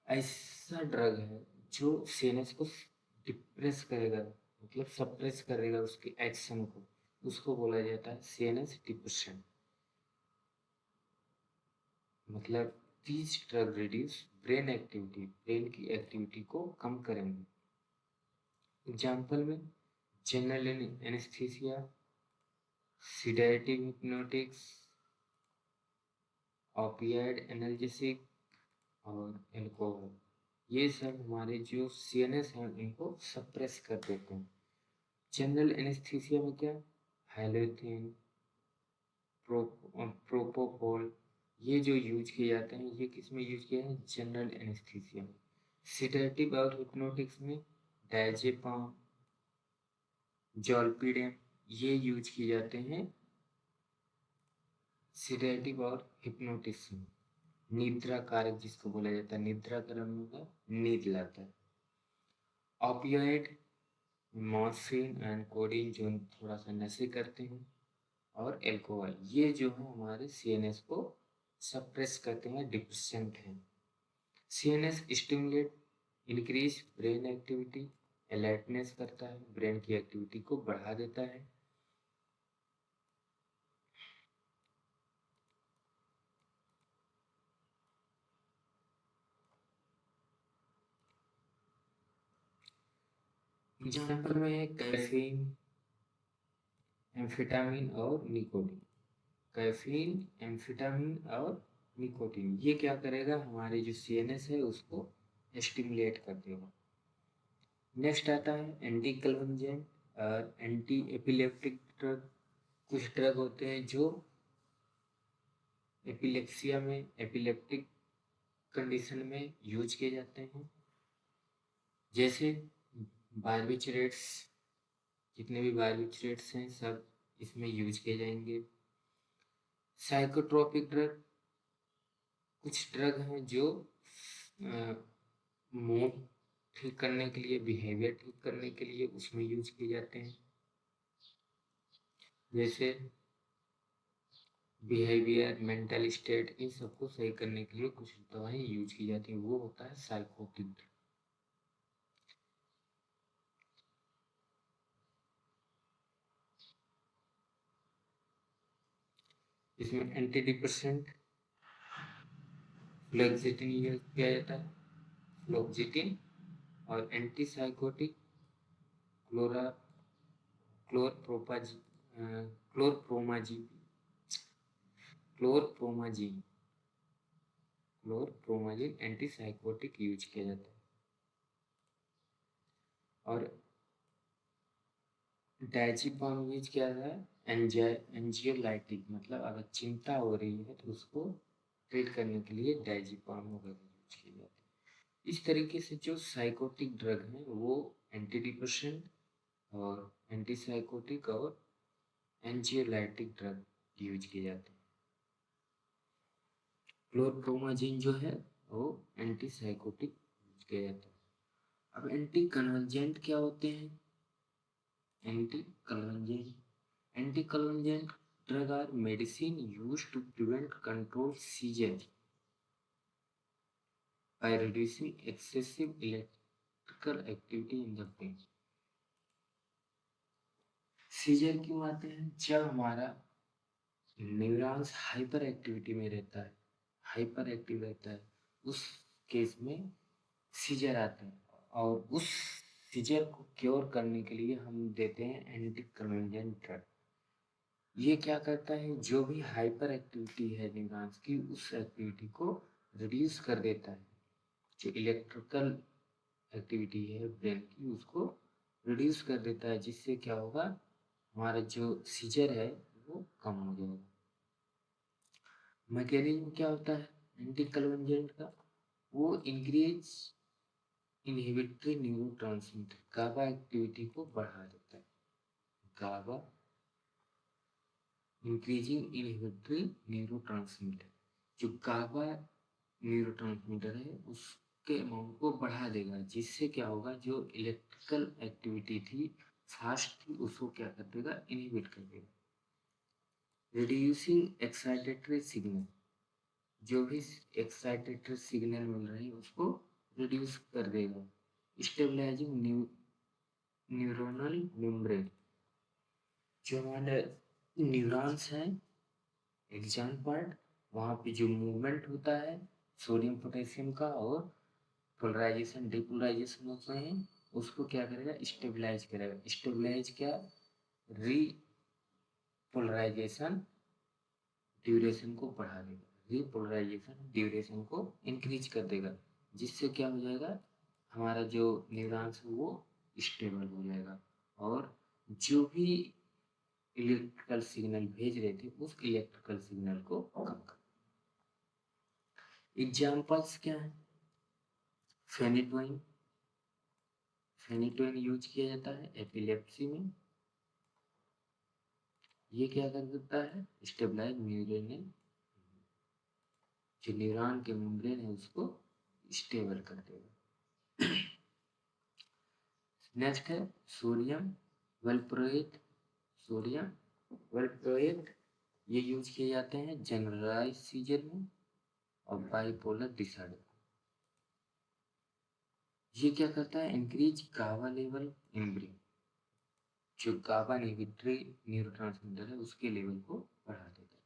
ऐसा ड्रग है जो सीएनएस को डिप्रेस करेगा, मतलब सप्रेस करेगा उसके एक्शन को, उसको बोला जाता है सीएनएस डिप्रेशन। मतलब these drug reduce brain activity, brain की एक्टिविटी को कम करेंगे। एग्जाम्पल में general anaesthesia, sedative hypnotics, opioid analgesic और एल्कोहल, ये सब हमारे जो सीएनएस हैं इनको सप्रेस कर देते हैं। जनरल एनेस्थीसिया में क्या? हैलोथिन, प्रोपोफोल, ये जो यूज किए जाते हैं, ये किस में यूज किया है? जनरल एनेस्थीसिया में। सिडेटिव और हिप्नोटिक्स में डायजेपाम, जोल्पिडेम, ये यूज किए जाते हैं सिडेटिव और हिप्नोटिक्स में। निद्रा कारक जिसको बोला जाता है, निद्रा करने में नींद लाता है। ऑपियोइड, मॉर्फिन एंड कोडीन जो थोड़ा सा नशे करते हैं, और एल्कोहल, ये जो है हमारे सीएनएस को सप्रेस करते हैं, डिप्रेसेंट हैं। CNS stimulate increase brain activity, alertness करता है, ब्रेन की एक्टिविटी को बढ़ा देता है। एग्जाम्पल में है कैफीन, एम्फेटामिन और निकोटीन। कैफीन, एम्फेटामिन और निकोटीन, ये क्या करेगा? हमारे जो सीएनएस है उसको स्टिमुलेट कर देगा। नेक्स्ट आता है एंटी कन्वर्जेंट और एंटी एपिलेप्टिक ड्रग। कुछ ड्रग होते हैं जो एपिलेक्सिया में, एपिलेप्टिक कंडीशन में यूज किए जाते हैं, जैसे बार्बिचरेट्स, जितने भी बार्बिचरेट्स हैं सब इसमें यूज किए जाएंगे। साइकोट्रोपिक ड्रग, कुछ ड्रग हैं जो मूड ठीक करने के लिए, बिहेवियर ठीक करने के लिए उसमें यूज किए जाते हैं, जैसे बिहेवियर, मेंटल स्टेट, इन सबको सही करने के लिए कुछ दवाएं यूज की जाती हैं, वो होता है साइकोटिक ड्रग। इसमें एंटी डिप्रेसेंट फ्लोक्सेटिन यूज किया जाता है, फ्लोक्सेटिन, और एंटी साइकोटिक क्लोरा क्लोरप्रोपाजी chlorpromazine chlorpromazine chlorpromazine anti psychotic use किया जाता है। और डायज़ेपाम यूज किया जाता है एंजियोलाइटिक, मतलब अगर चिंता हो रही है तो उसको ट्रीट करने के लिए डायज़ेपाम वगैरह यूज किया जाता है। इस तरीके से जो साइकोटिक ड्रग हैं वो एंटी डिप्रेसेंट और एंटी साइकोटिक और एंजियोलाइटिक ड्रग यूज किए जाते हैं। क्लोरप्रोमाजीन जो है वो एंटी साइकोटिक यूज किया जाता है। अब एंटी कन्वर्जेंट क्या होते हैं? Anticonvulsant drug are medicine used to prevent control seizure by reducing excessive electrical activity in the brain. Seizure क्यों आते हैं? जब हमारा न्यूरॉन्स हाइपर एक्टिविटी में रहता है, हाइपर एक्टिव रहता है, उस केस में सीजर आते हैं। और उस सीजर को क्योर करने के लिए हम देते हैं एंटीकन्वल्जेंट ड्रग। ये क्या करता है? जो भी हाइपर एक्टिविटी है न्यूरॉन्स की, उस एक्टिविटी को रिड्यूस कर देता है। जो इलेक्ट्रिकल एक्टिविटी है ब्रेन की, उसको रिड्यूस कर देता है, जिससे क्या होगा, हमारा जो सीजर है वो कम हो जाएगा। मैकेनिज्म क्या होता है एंटीकन्वल्जेंट का? वो इंक्रीज इनहिबिटरी न्यूरोट्रांसमीटर गाबा एक्टिविटी को बढ़ा देता है। गाबा इंक्रीजिंग इनहिबिटरी न्यूरोट्रांसमीटर, जो गाबा न्यूरोट्रांसमीटर है उसके अमाउंट को बढ़ा देगा, जिससे क्या होगा, जो इलेक्ट्रिकल एक्टिविटी थी फास्ट थी, उसको क्या कर देगा, इनहिबिट कर देगा। रिड्यूसिंग एक्साइटेटरी सिग्नल, जो भी एक्साइटेटरी सिग्नल मिल रही है उसको रिड्यूस कर देगा। स्टेबलाइजिंग न्यूरोनल मेम्ब्रेन, जो हमारे न्यूरॉन्स हैं एग्जाम पार्ट, वहाँ पे जो मूवमेंट होता है सोडियम पोटेशियम का और पोलराइजेशन डिपोलराइजेशन होते हैं, उसको क्या करेगा, स्टेबलाइज करेगा। स्टेबलाइज क्या, रीपोलराइजेशन ड्यूरेशन को बढ़ा देगा, रीपोलराइजेशन ड्यूरेशन को इंक्रीज कर देगा, जिससे क्या हो जाएगा, हमारा जो न्यूरॉन्स है वो स्टेबल हो जाएगा और जो भी इलेक्ट्रिकल सिग्नल भेज रहे थे उस इलेक्ट्रिकल सिग्नल को कम कर। एग्जाम्पल्स क्या है? फेनिटोइन, फेनिटोइन यूज किया जाता है एपिलेप्सी में। ये क्या कर देता है, स्टेबलाइज न्यूरोनल, जो न्यूरॉन के मेम्ब्रेन है उसको स्टेबल कर देगा। नेक्स्ट है सोडियम वेलप्रोएट, सोडियम वेलप्रोएट, ये यूज किए जाते हैं जनरलाइज सीजर में और बाइपोलर डिसऑर्डर। ये क्या करता है, increase GABA level in brain, जो गाबा इनहिबिटरी न्यूरोट्रांसमीटर है उसके लेवल को बढ़ा देता है।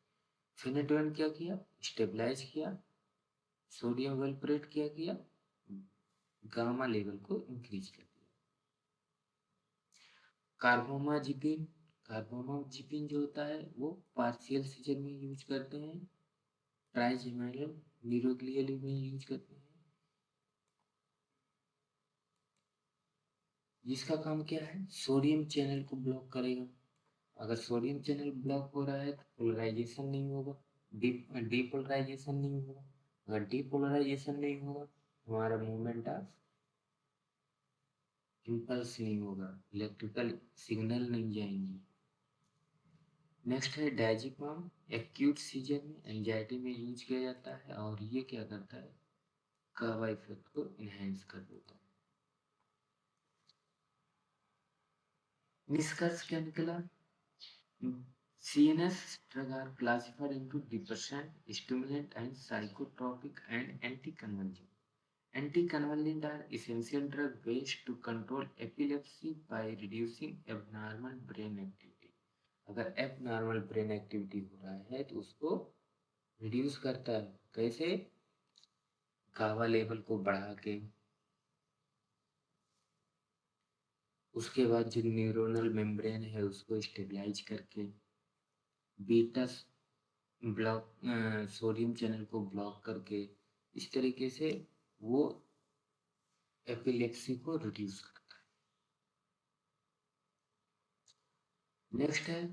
फेनेटोइन क्या किया, स्टेबलाइज किया, सोडियम वेलप्रोएट क्या किया, गामा लेवल को इंक्रीज कर दिया। कार्बामाजिपिन, कार्बामाजिपिन जो होता है वो पार्शियल सीजर में यूज करते हैं, ट्राइजेमाइनल न्यूरोग्लियल में यूज करते हैं। जिसका काम क्या है, सोडियम चैनल को ब्लॉक करेगा। अगर सोडियम चैनल ब्लॉक हो रहा है तो पोलराइजेशन नहीं होगा, डीपोलराइजेशन नहीं होगा। अगर डीपोलराइजेशन नहीं होगा, हमारा मूवमेंट ऑफ इम्पल्स नहीं होगा, इलेक्ट्रिकल सिग्नल नहीं जाएंगे। नेक्स्ट है डायज़ेपाम, एक्यूट सीजर में एंजाइटी में यूज किया जाता है और ये क्या करता है, गाबा इफेक्ट को इनहेंस कर देता है। निष्कर्ष क्या निकला, CNS drugs are classified into depressant, stimulant, and psychotropic and anticonvulsant. Anticonvulsants are essential drugs based to control epilepsy by reducing abnormal brain activity. अगर एब नॉर्मल ब्रेन एक्टिविटी हो रहा है तो उसको रिड्यूस करता है। कैसे? गामा लेवल को बढ़ा के, उसके बाद जो न्यूरोनल मेम्ब्रेन है उसको स्टेबलाइज करके, बीटा ब्लॉक सोडियम चैनल को ब्लॉक करके, इस तरीके से वो एपिलेप्सी को रिड्यूस करता है। नेक्स्ट है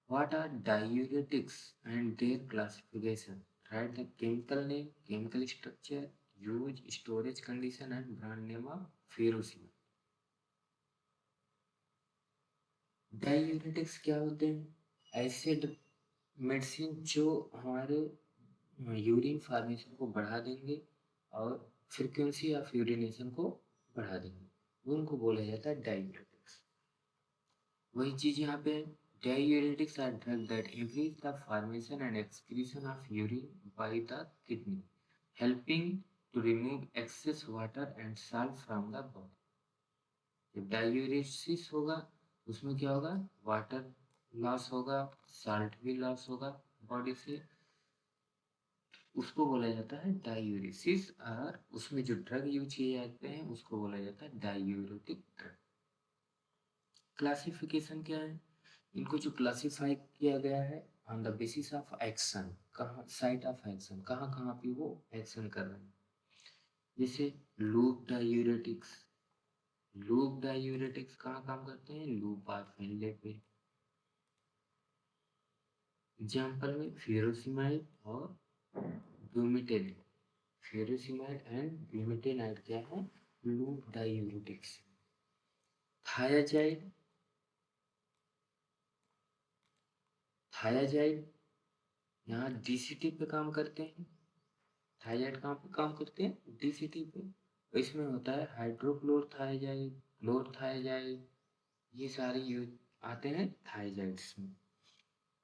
what are diuretics and their classification. Write the chemical name, chemical structure, use, storage condition and brand name of furosemide. Diuretics क्या होते हैं? ऐसे मेडिसिन जो हमारे यूरिन फॉर्मेशन को बढ़ा देंगे और फ्रीक्वेंसी ऑफ यूरिनेशन को बढ़ा देंगे, उनको बोला जाता है डायूरेटिक्स। वही चीज यहाँ पे, diuretics are drug that increase the formation and excretion of urine by the kidney, helping to remove excess water and salt from the body. जब डायूरेसिस होगा उसमें क्या होगा? वाटर लॉस होगा, साल्ट भी लॉस होगा बॉडी से, उसको बोला जाता है डायूरेसिस। और उसमें जो ड्रग यूज किए जाते हैं उसको बोला जाता है डायूरेटिक ड्रग। क्लासिफिकेशन क्या है? इनको जो क्लासिफाई किया गया है on the basis of action, कहाँ साइट ऑफ एक्शन, कहाँ कहाँ पे वो एक्शन कर रहे हैं। जैसे लूप डायूरेटिक्स, लूप डायूरेटिक्स कहाँ काम करते हैं? लूप ऑफ हेनले पे। एग्जाम्पल में फ्यूरोसिमाइड और ब्यूमेटाइड। फ्यूरोसिमाइड एंड ब्यूमेटाइड क्या है? Loop diuretics. थायाजाइड, थायाजाइड यहाँ डीसीटी पे काम करते हैं। थायराइड कहाँ पे काम करते हैं? डीसीटी पे। इसमें होता है हाइड्रोक्लोरथायाजाइड, क्लोरथायाजाइड, ये सारे यूज आते हैं थायराइड्स में।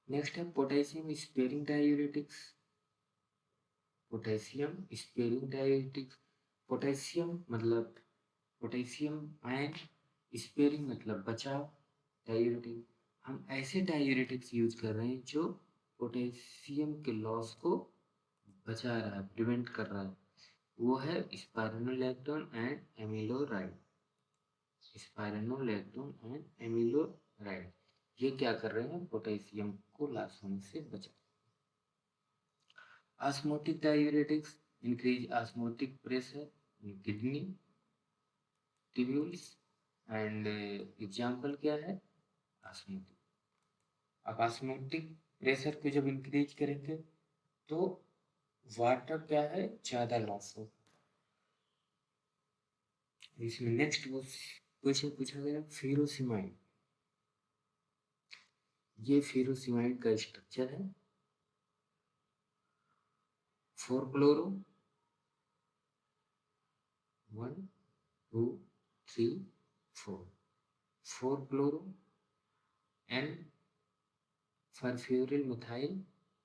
नेक्स्ट है potassium sparing diuretics. Potassium sparing diuretics, potassium मतलब पोटेशियम आयन, स्पेयरिंग मतलब बचाव डायूरेटिक। हम ऐसे डायूरेटिक्स यूज कर रहे हैं जो पोटेशियम के लॉस को बचा रहा है, प्रिवेंट कर रहा है। वो है spironolactone and amiloride. Spironolactone and amiloride ये क्या कर रहे हैं? पोटेशियम को लॉस होने से बचा। Osmotic diuretics increase osmotic pressure in kidney tubules and example क्या है? ऑस्मोटिक। अब ऑस्मोटिक प्रेशर को जब इंक्रीज करेंगे तो वाटर क्या है? ज़्यादा लॉस होगा। इसमें नेक्स्ट वो क्वेश्चन पूछा गया फ्यूरोसिमाइड। ये फ्यूरोसिमाइड का स्ट्रक्चर है 4 क्लोरो 1 2 3 4, 4 क्लोरो एन फॉरफ्यूरिल मिथाइल,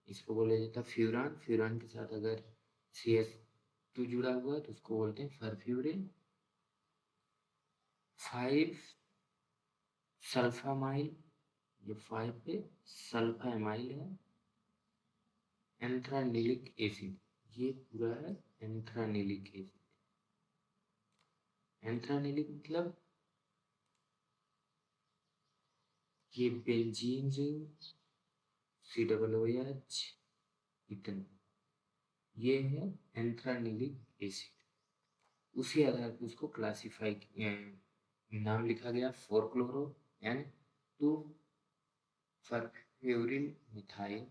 इसको बोला जाता है फ्यूरान। फ्यूरान के साथ अगर CH2 जुड़ा हुआ है तो उसको बोलते हैं फॉरफ्यूरिल। 5 सल्फामाइल, ये 5 पे सल्फामाइल है। एंथ्रानिलिक एसिड, ये पूरा है एंथ्रानिलिक एसिड। एंथ्रानिलिक मतलब ये बेंजीन रिंग COOH इथेन, ये है एंथ्रानिलिक एसिड। उसी आधार पर उसको क्लासिफाई नाम लिखा गया 4 chloro and 2 furfuryl methyl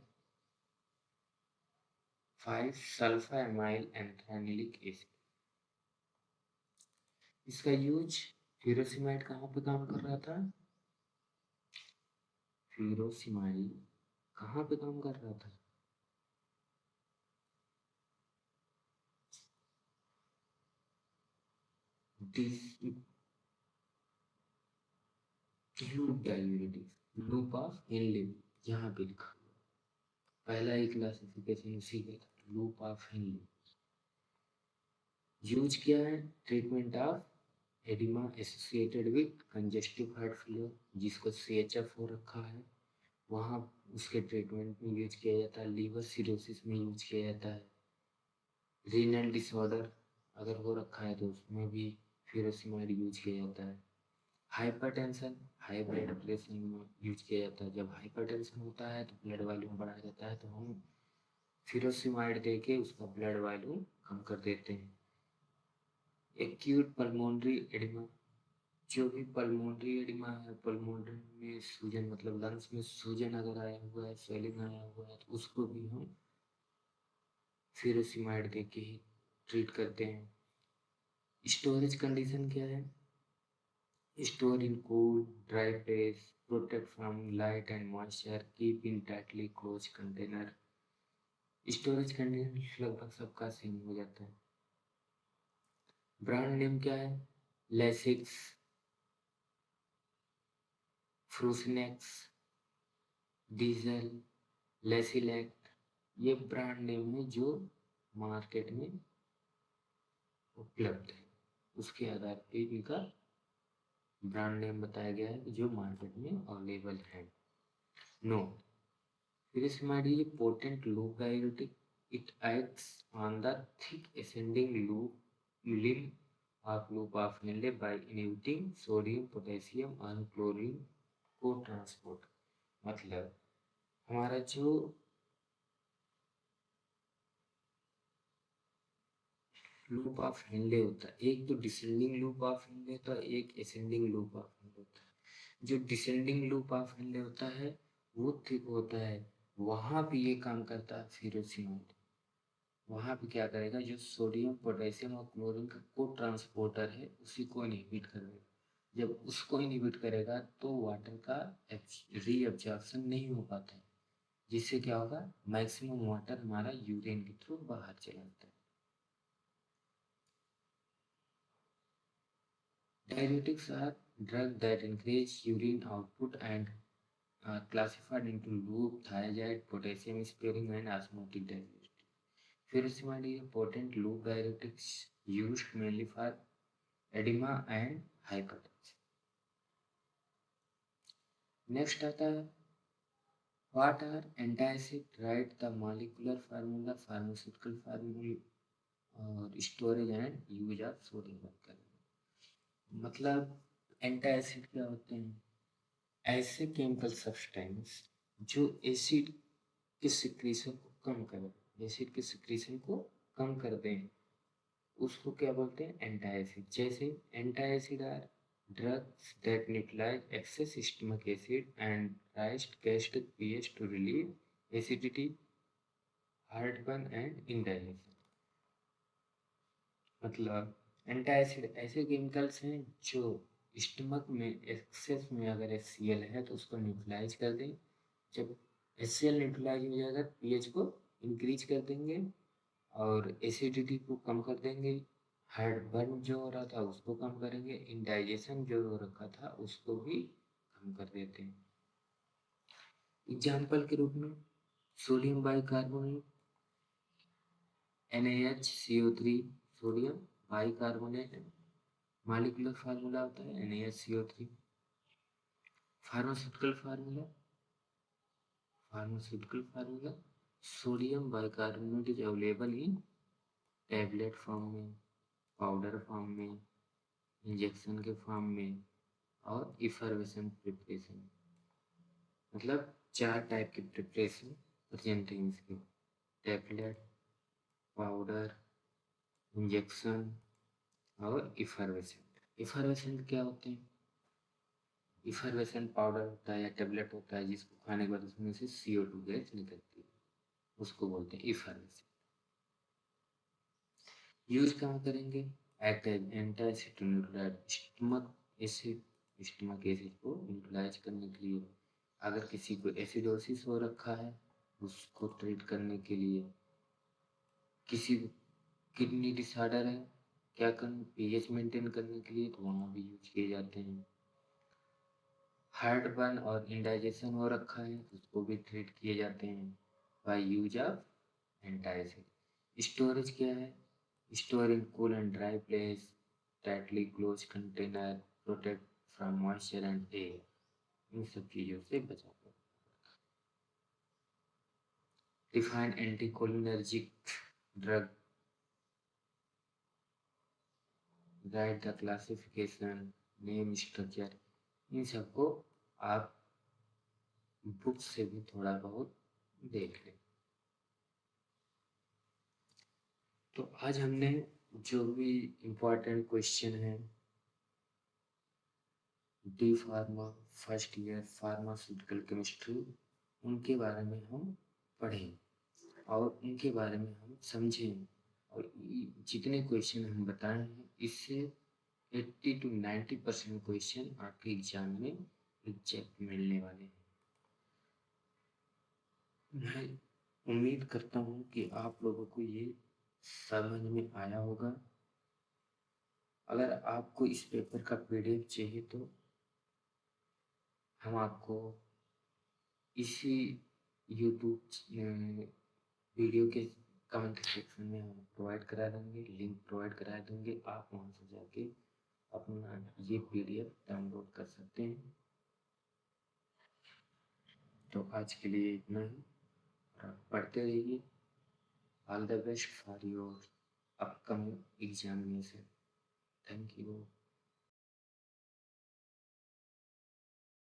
5 sulphamoyl anthranilic acid. इसका यूज फ्यूरोसिमाइड कहाँ पे काम कर रहा था? फ्यूरोसिमाइड कहाँ पे काम कर रहा था? Loop diuretics, loop of Henle, यहाँ पे लिखा हुआ पहला ही क्लासिफिकेशन उसी का था, लूप ऑफ हेनले। यूज किया है treatment of oedema associated with congestive heart failure, जिसको CHF हो रखा है, वहाँ उसके ट्रीटमेंट में यूज किया जाता है। लीवर सिरोसिस में यूज किया जाता है। रीनल डिसऑर्डर अगर हो रखा है तो उसमें भी फ्यूरोसिमाइड यूज किया जाता है। हाइपरटेंशन, हाई ब्लड प्रेशर में यूज किया जाता है। जब हाइपरटेंशन होता है तो ब्लड वॉल्यूम बढ़ा जाता है, तो हम फ्यूरोसिमाइड दे के उसका ब्लड वॉल्यूम कम कर देते हैं। एक्यूट पल्मोनरी एडिमा, जो भी पल्मोनरी एडिमा है, पल्मोनरी में सूजन मतलब लंग्स में सूजन अगर आया हुआ है, स्वेलिंग आया हुआ है, तो उसको भी हम फ्यूरोसिमाइड दे के ही ट्रीट करते हैं। स्टोरेज कंडीशन क्या है? Store in cool, dry place, protect from light and moisture, keep in tightly closed container. Storage container लगभग सबका सेम हो जाता है। ब्रांड नेम क्या है? लेसिक्स, फ्रूसिनेक्स, डीजल, लेसिलेक्ट, ये ब्रांड नेम है जो मार्केट में उपलब्ध है। उसके आधार पे इनका ब्रांड नेम बताया गया है कि जो मार्केट में अवेलेबल है। No, Pyrazinamide is a potent loop diuretic. It acts on the thick ascending limb of loop of Henle by inhibiting sodium, potassium and chlorine को ट्रांसपोर्ट। मतलब हमारा जो लूप ऑफ हेनले होता है, एक तो डिसेंडिंग लूप ऑफ हेनले होता है, एक असेंडिंग लूप ऑफ हेनले होता है। जो डिसेंडिंग लूप ऑफ हेनले होता है वो थिक होता है, वहां भी ये काम करता है फ्यूरोसिमाइड। वहां पे क्या करेगा, जो सोडियम, पोटेशियम और क्लोरीन का को ट्रांसपोर्टर है उसी को इनहिबिट करेगा। जब उसको इनहिबिट करेगा तो वाटर का रीअब्जॉर्प्शन नहीं हो पाता है, जिससे क्या होगा, मैक्सिमम वाटर हमारा यूरिन के थ्रू बाहर चला जाता है। Diuretics are drugs that increase urine output and are classified into loop, thiazide, potassium sparing and osmotic diuretic. Furosemide is a potent loop diuretic used mainly for edema and hypertension. Next आता है what are antacid, write the molecular formula, pharmaceutical formula और storage and use of sodium bicarbonate। मतलब antacid क्या होते हैं? ऐसे chemical substance जो acid के सिक्रीशन को कम करें, एसिड के सिक्रीशन को कम कर दें, उसको क्या बोलते हैं? एंटासिड। जैसे antacid are drugs that neutralize excess stomach acid and rise gastric pH to relieve acidity, heartburn and indigestion। मतलब एंटासिड ऐसे केमिकल्स हैं जो स्टमक में एक्सेस में अगर HCl है तो उसको न्यूट्रलाइज कर दें। जब HCl न्यूट्रलाइज हो जाएगा पीएच को इंक्रीज कर देंगे और एसिडिटी को कम कर देंगे, हार्टबर्न जो हो रहा था उसको कम करेंगे, इंडाइजेशन जो हो रखा था उसको भी कम कर देते हैं। एग्जाम्पल के रूप में sodium bicarbonate, NaHCO3, sodium bicarbonate molecular formula होता है NaHCO3। Pharmaceutical formula, sodium bicarbonate is available in tablet form में, पाउडर फॉर्म में, इंजेक्शन के फॉर्म में और इफर्वेसेंट प्रिपरेशन। मतलब 4 टाइप के प्रिपरेशन प्रेजेंट है इसके, टैबलेट, पाउडर, इंजेक्शन और इफर्वेसेंट। इफर्वेसेंट क्या होते हैं? इफर्वेसेंट पाउडर होता है या टैबलेट होता है जिसको खाने के बाद उसमें से CO2 गैस निकलती है, उसको बोलते हैं इफर्वेसेंट। यूज कहाँ करेंगे? Act as antacid to neutralize stomach acid, stomach acid को न्यूट्रलाइज करने के लिए। अगर किसी को एसिडोसिस हो रखा है उसको ट्रीट करने के लिए, किसी को किडनी डिसऑर्डर है, क्या करना, पीएच मेंटेन करने के लिए, तो वहाँ भी यूज किए जाते हैं। हार्टबर्न और इंडाइजेशन हो रखा है तो उसको भी ट्रीट किए जाते हैं by use of antacid. Storage क्या है? Store in cool and dry place, tightly close container, protect from moisture and air. इन सब चीज़ों से बचा कर। Define anticholinergic drug, write the classification, name, structure, इन सबको आप बुक से भी थोड़ा बहुत देख लें। तो आज हमने जो भी इम्पोर्टेंट क्वेश्चन है D pharma first year pharmaceutical chemistry, उनके बारे में हम पढ़ें और उनके बारे में हम समझें, और जितने क्वेश्चन हम बताए हैं इससे 80 to 90% क्वेश्चन आपके एग्जाम में एग्जैक्ट मिलने वाले हैं। मैं उम्मीद करता हूँ कि आप लोगों को ये समझ में आया होगा। अगर आपको इस पेपर का PDF चाहिए तो हम आपको इसी YouTube वीडियो के कमेंट सेक्शन में हम प्रोवाइड करा देंगे, लिंक प्रोवाइड करा देंगे। आप वहाँ से जाके अपना ये PDF डाउनलोड कर सकते हैं। तो आज के लिए इतना ही, पढ़ते रहिए। All the best for your upcoming examination. Thank you.